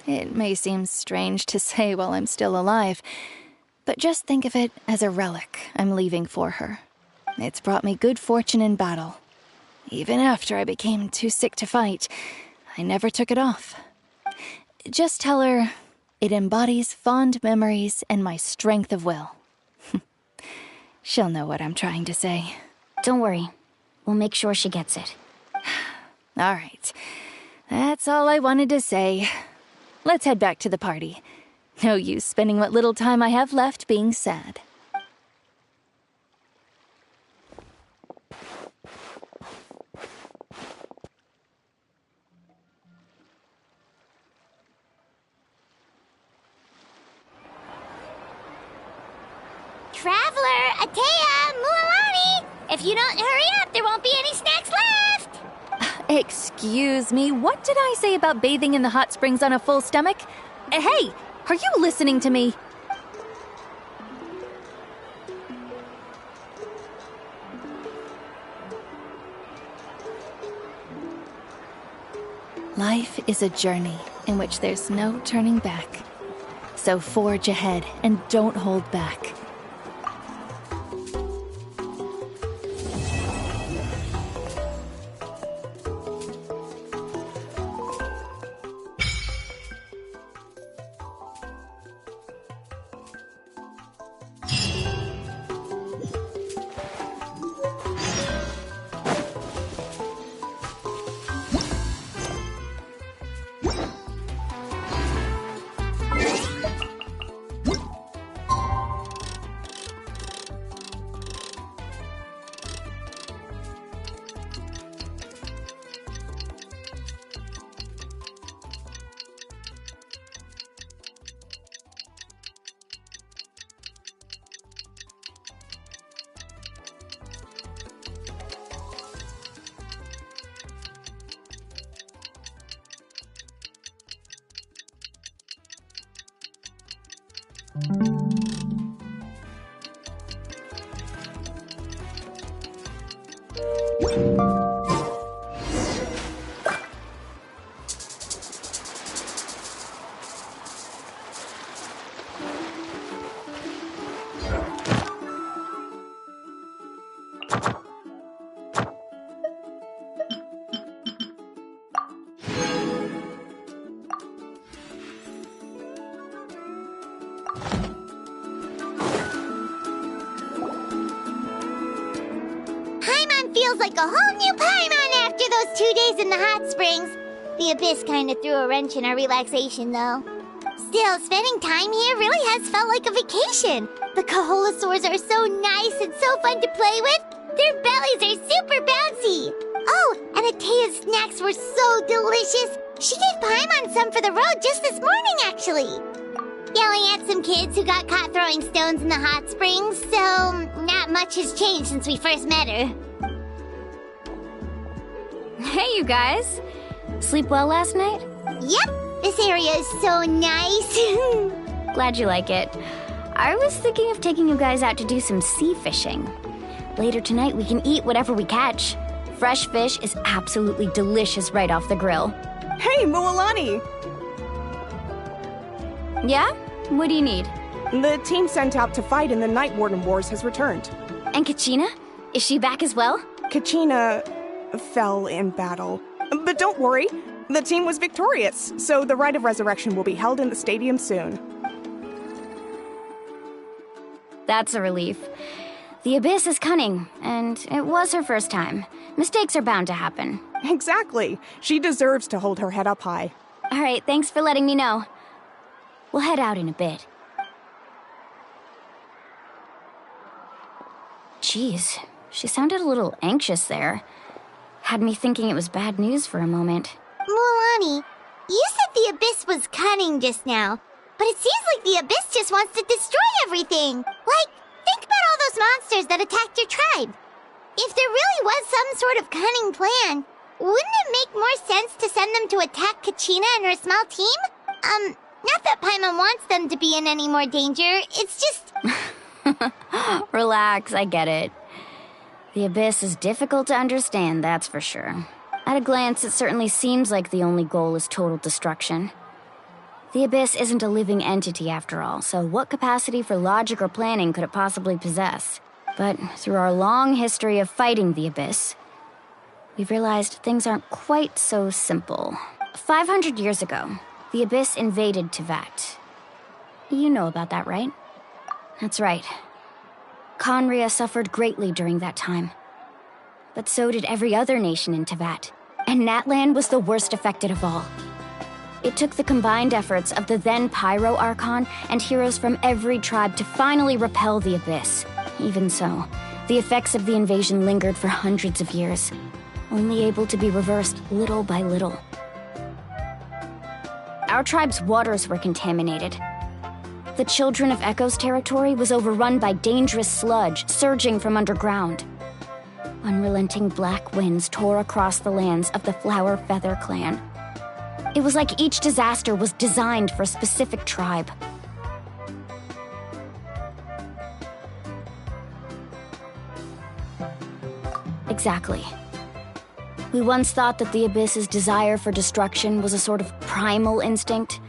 It may seem strange to say while I'm still alive, but just think of it as a relic I'm leaving for her. It's brought me good fortune in battle. Even after I became too sick to fight, I never took it off. Just tell her it embodies fond memories and my strength of will. She'll know what I'm trying to say. Don't worry. We'll make sure she gets it. All right. That's all I wanted to say. Let's head back to the party. No use spending what little time I have left being sad. Traveler, Atea, Mualani! If you don't hurry up, there won't be any snacks left! Excuse me, what did I say about bathing in the hot springs on a full stomach? Hey, are you listening to me? Life is a journey in which there's no turning back. So forge ahead and don't hold back. Feels like a whole new Paimon after those 2 days in the hot springs. The Abyss kind of threw a wrench in our relaxation, though. Still, spending time here really has felt like a vacation. The Kaholosaurs are so nice and so fun to play with. Their bellies are super bouncy. Oh, and Atea's snacks were so delicious. She gave Paimon some for the road just this morning, actually. Yelling at some kids who got caught throwing stones in the hot springs, so not much has changed since we first met her. Hey, you guys. Sleep well last night? Yep, this area is so nice. Glad you like it. I was thinking of taking you guys out to do some sea fishing. Later tonight, we can eat whatever we catch. Fresh fish is absolutely delicious right off the grill. Hey, Mualani! Yeah? What do you need? The team sent out to fight in the Night Warden Wars has returned. And Kachina? Is she back as well? Kachina fell in battle. But don't worry, the team was victorious, so the rite of resurrection will be held in the stadium soon. That's a relief. The Abyss is cunning, and it was her first time. Mistakes are bound to happen. Exactly. She deserves to hold her head up high. All right, thanks for letting me know. We'll head out in a bit. Jeez, she sounded a little anxious there. Had me thinking it was bad news for a moment. Mualani, you said the Abyss was cunning just now, but it seems like the Abyss just wants to destroy everything. Like, think about all those monsters that attacked your tribe. If there really was some sort of cunning plan, wouldn't it make more sense to send them to attack Kachina and her small team? Not that Paimon wants them to be in any more danger, it's just... Relax, I get it. The Abyss is difficult to understand, that's for sure. At a glance, it certainly seems like the only goal is total destruction. The Abyss isn't a living entity after all, so what capacity for logic or planning could it possibly possess? But through our long history of fighting the Abyss, we've realized things aren't quite so simple. 500 years ago, the Abyss invaded Teyvat. You know about that, right? That's right. Khaenri'ah suffered greatly during that time. But so did every other nation in Teyvat. And Natlan was the worst affected of all. It took the combined efforts of the then Pyro Archon and heroes from every tribe to finally repel the Abyss. Even so, the effects of the invasion lingered for hundreds of years, only able to be reversed little by little. Our tribe's waters were contaminated. The Children of Echo's territory was overrun by dangerous sludge surging from underground. Unrelenting black winds tore across the lands of the Flower Feather clan. It was like each disaster was designed for a specific tribe. Exactly. We once thought that the Abyss's desire for destruction was a sort of primal instinct,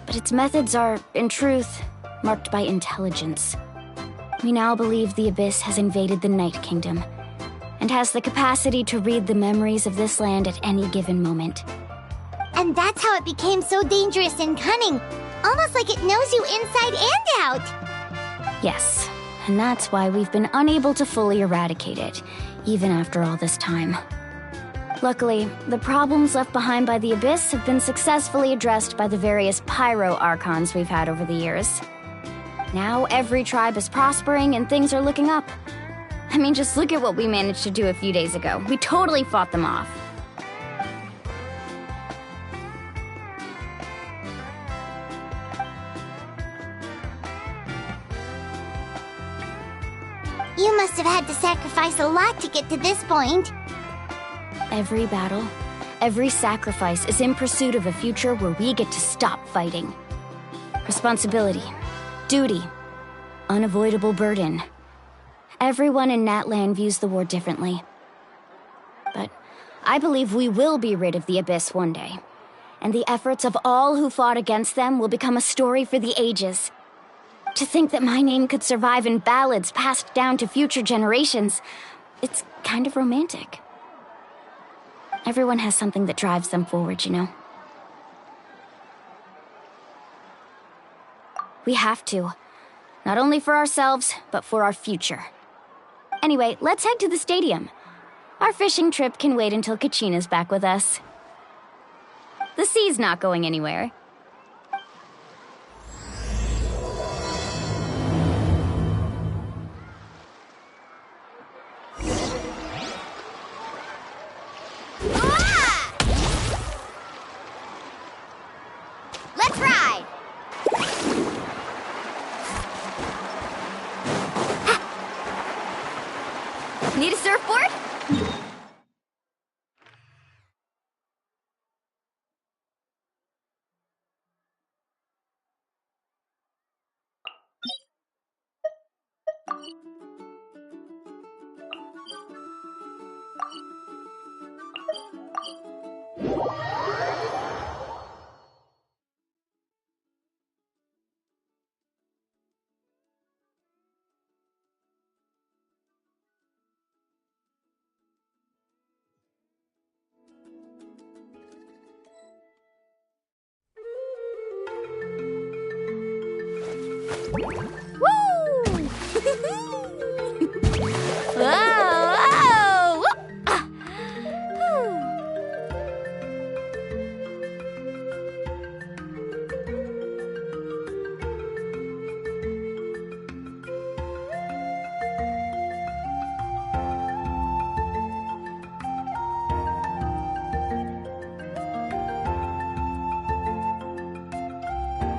but its methods are, in truth, marked by intelligence. We now believe the Abyss has invaded the Night Kingdom, and has the capacity to read the memories of this land at any given moment. And that's how it became so dangerous and cunning, almost like it knows you inside and out. Yes, and that's why we've been unable to fully eradicate it, even after all this time. Luckily, the problems left behind by the Abyss have been successfully addressed by the various Pyro Archons we've had over the years. Now every tribe is prospering and things are looking up. I mean, just look at what we managed to do a few days ago. We totally fought them off. You must have had to sacrifice a lot to get to this point. Every battle, every sacrifice is in pursuit of a future where we get to stop fighting. Responsibility, duty, unavoidable burden. Everyone in Natlan views the war differently. But I believe we will be rid of the Abyss one day, and the efforts of all who fought against them will become a story for the ages. To think that my name could survive in ballads passed down to future generations, it's kind of romantic. Everyone has something that drives them forward, you know? We have to. Not only for ourselves, but for our future. Anyway, let's head to the stadium. Our fishing trip can wait until Kachina's back with us. The sea's not going anywhere. Let's ride! Need a surfboard?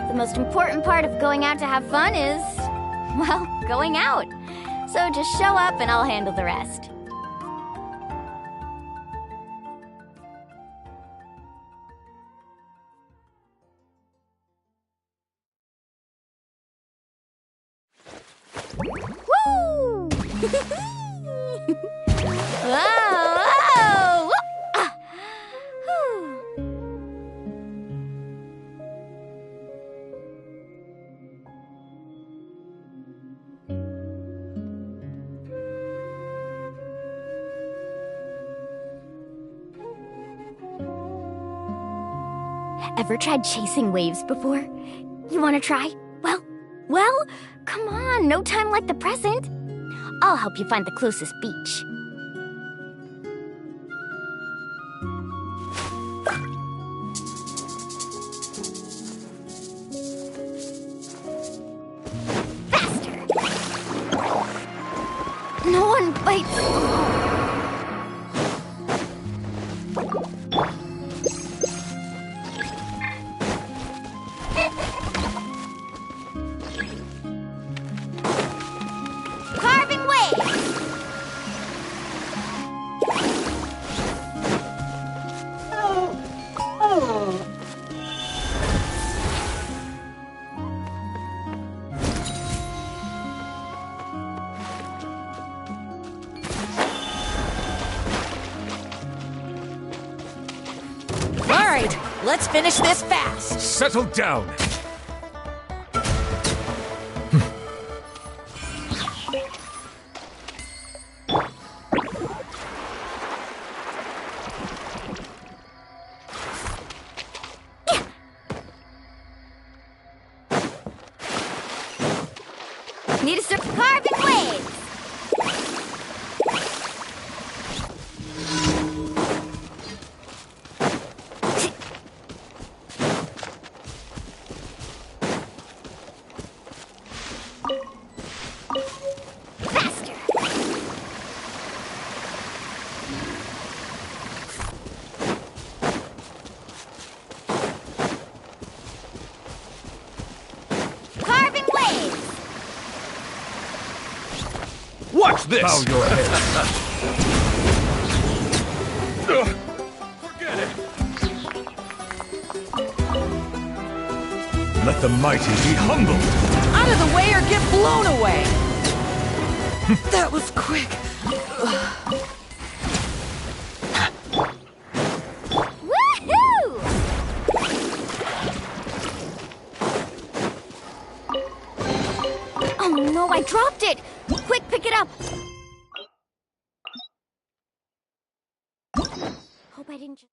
The most important part of going out to have fun is, well, going out. So just show up and I'll handle the rest. Woo! Whoa! Ah! Whew. Ever tried chasing waves before? You want to try? Well, come on, no time like the present. I'll help you find the closest beach. No one bites. Carving waves. All right, let's finish this fast. Settle down. Need to start carving waves. Faster. Carving waves. Watch this! Bow your head. Forget it. Let the mighty be humbled. Out of the way or get blown away. That was quick. Woohoo! Oh no, I dropped it! Quick, pick it up! Hope I didn't.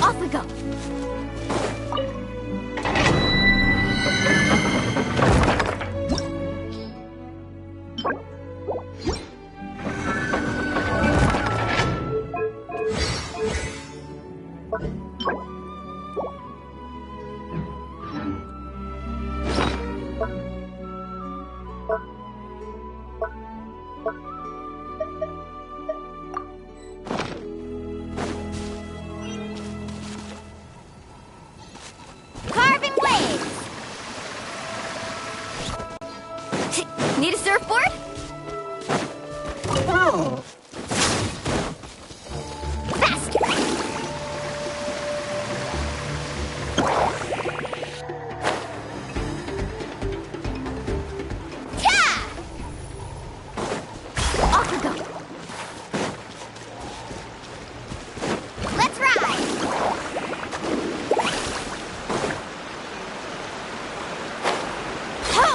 Off we go! Carving waves! Need a surfboard? Oh. Faster! Yeah! Off we go! Let's ride! Ho!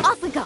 off we go.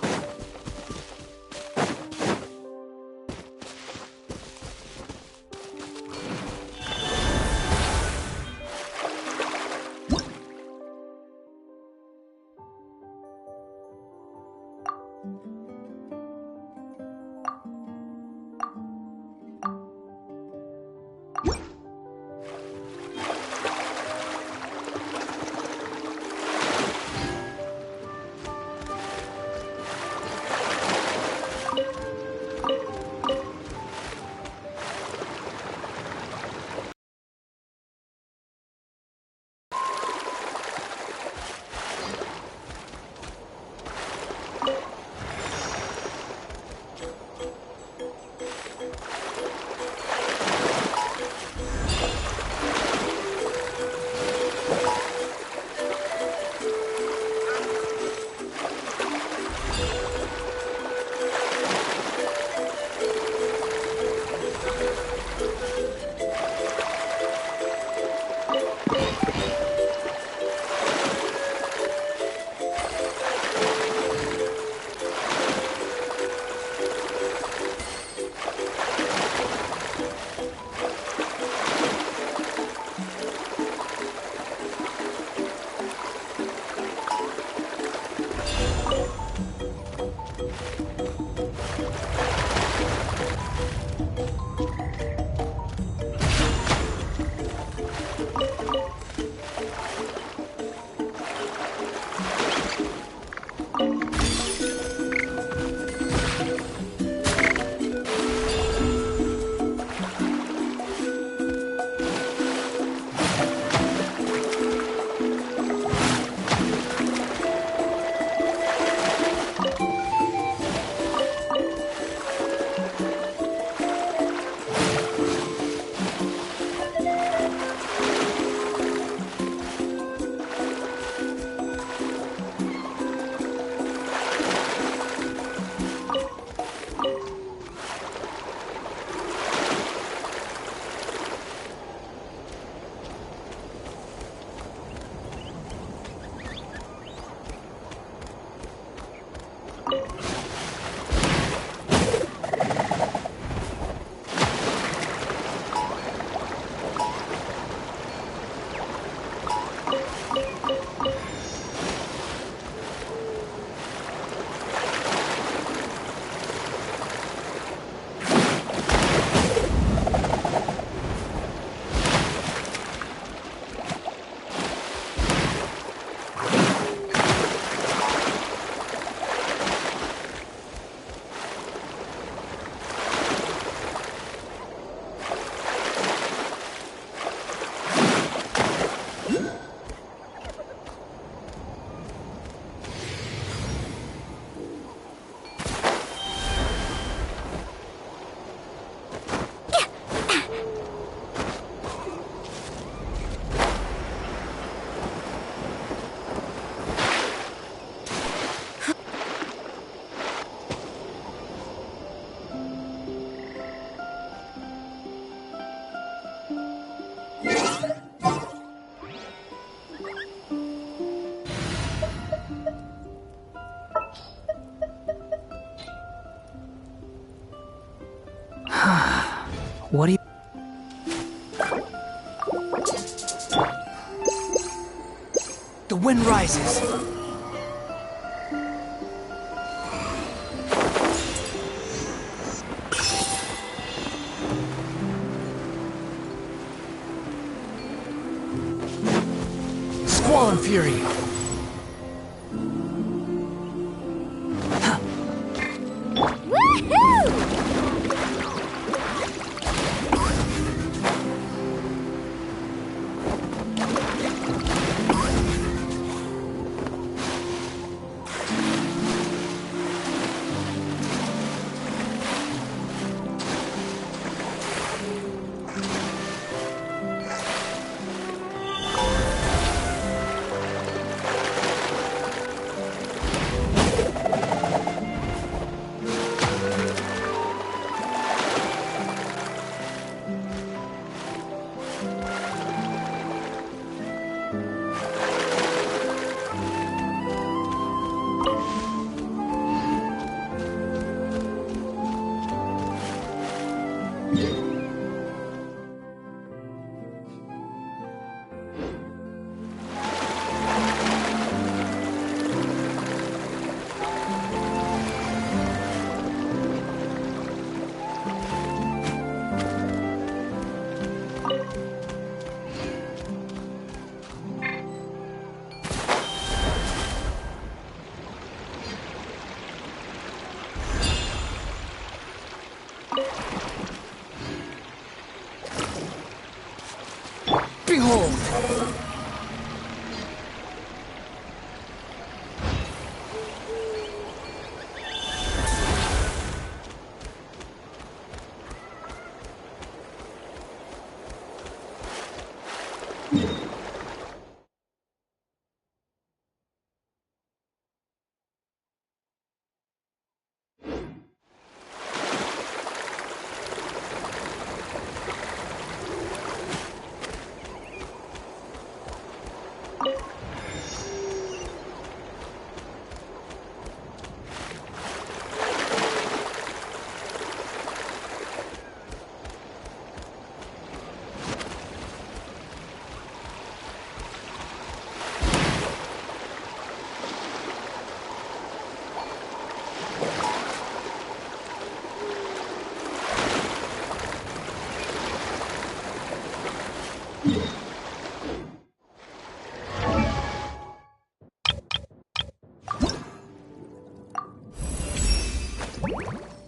What do you... The wind rises. Squall and fury.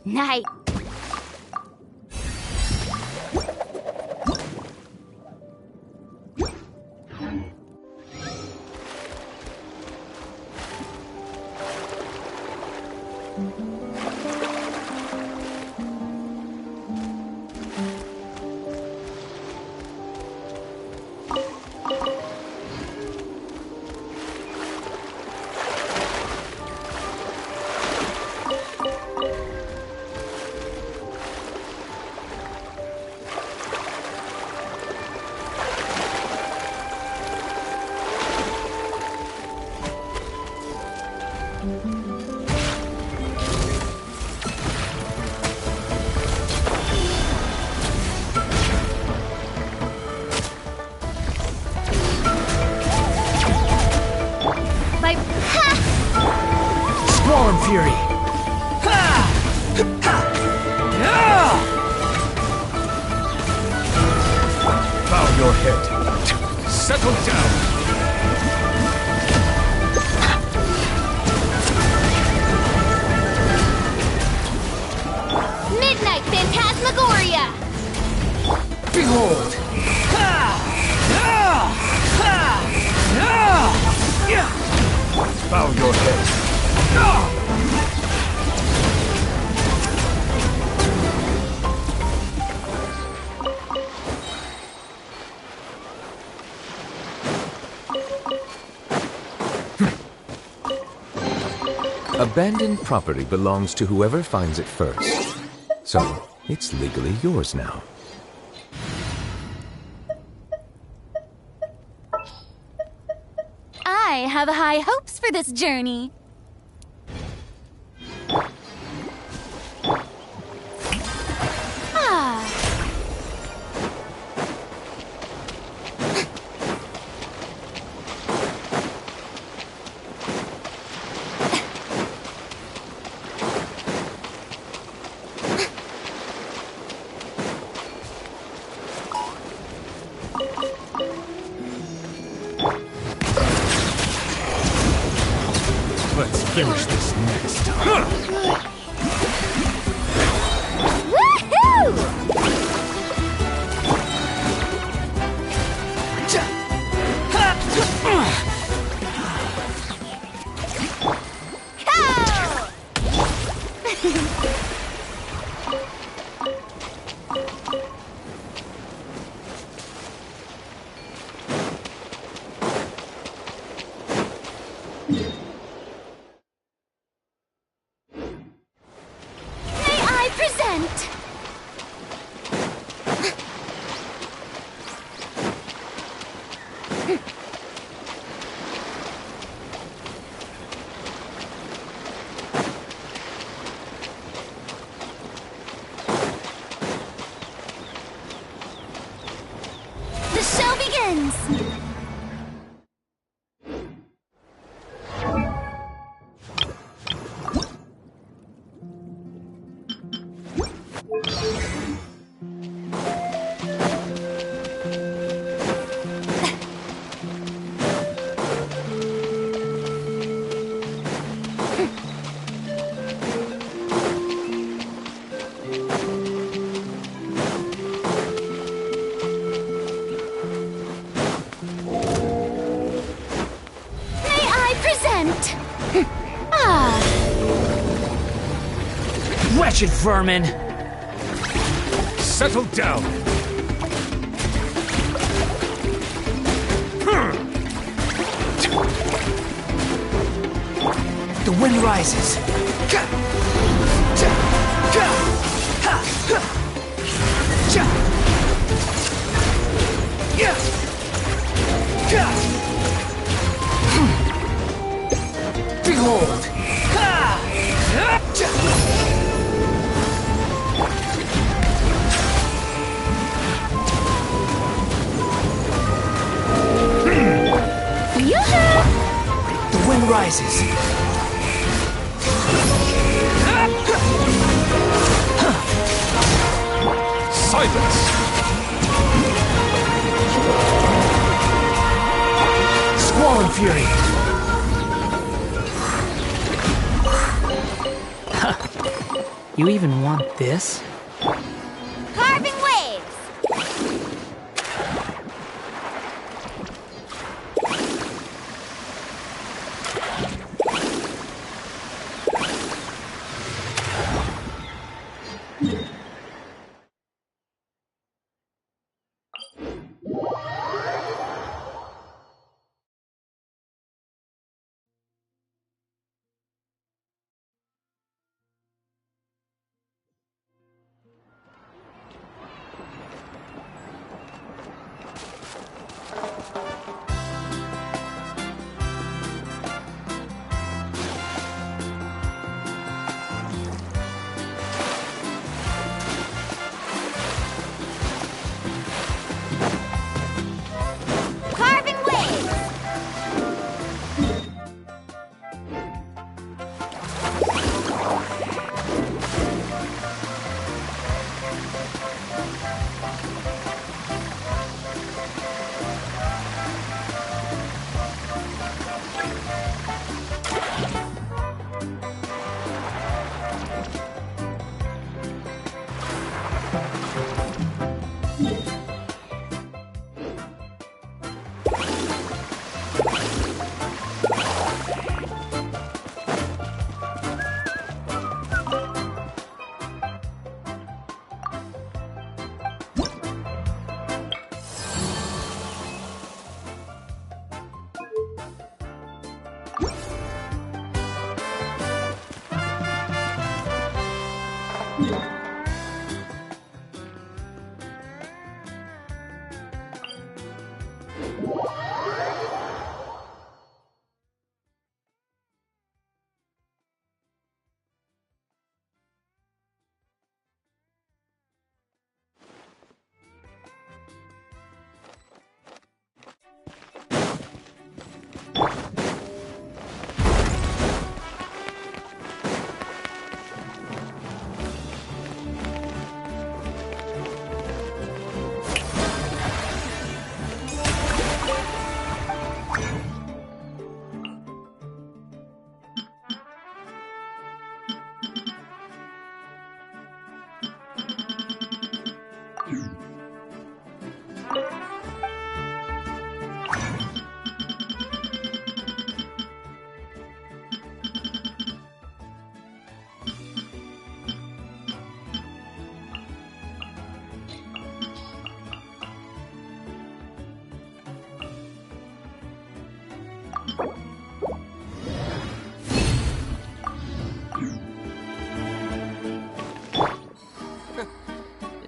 Night. Storm Fury! Bow your head. Settle down. Midnight Phantasmagoria! Behold! Bow your head. Abandoned property belongs to whoever finds it first. So, it's legally yours now. I have high hopes for this journey. Ah. Let's finish this next time. Woohoo! The show begins! Wretched vermin! Settle down. The wind rises. Behold! The wind rises. Silence! Squall and Fury! You even want this? Carving waves!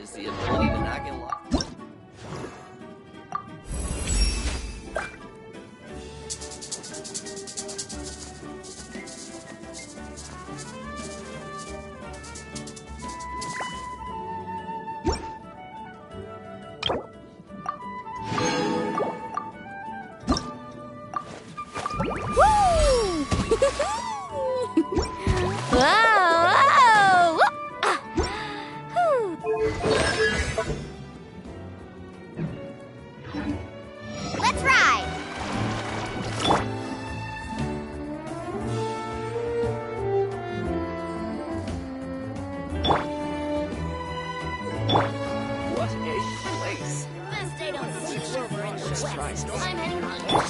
Is the ability to not get lost. Whoa! Let's ride! What a place. Best I don't switch over in the west. I'm heading home. Don't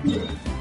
you quit.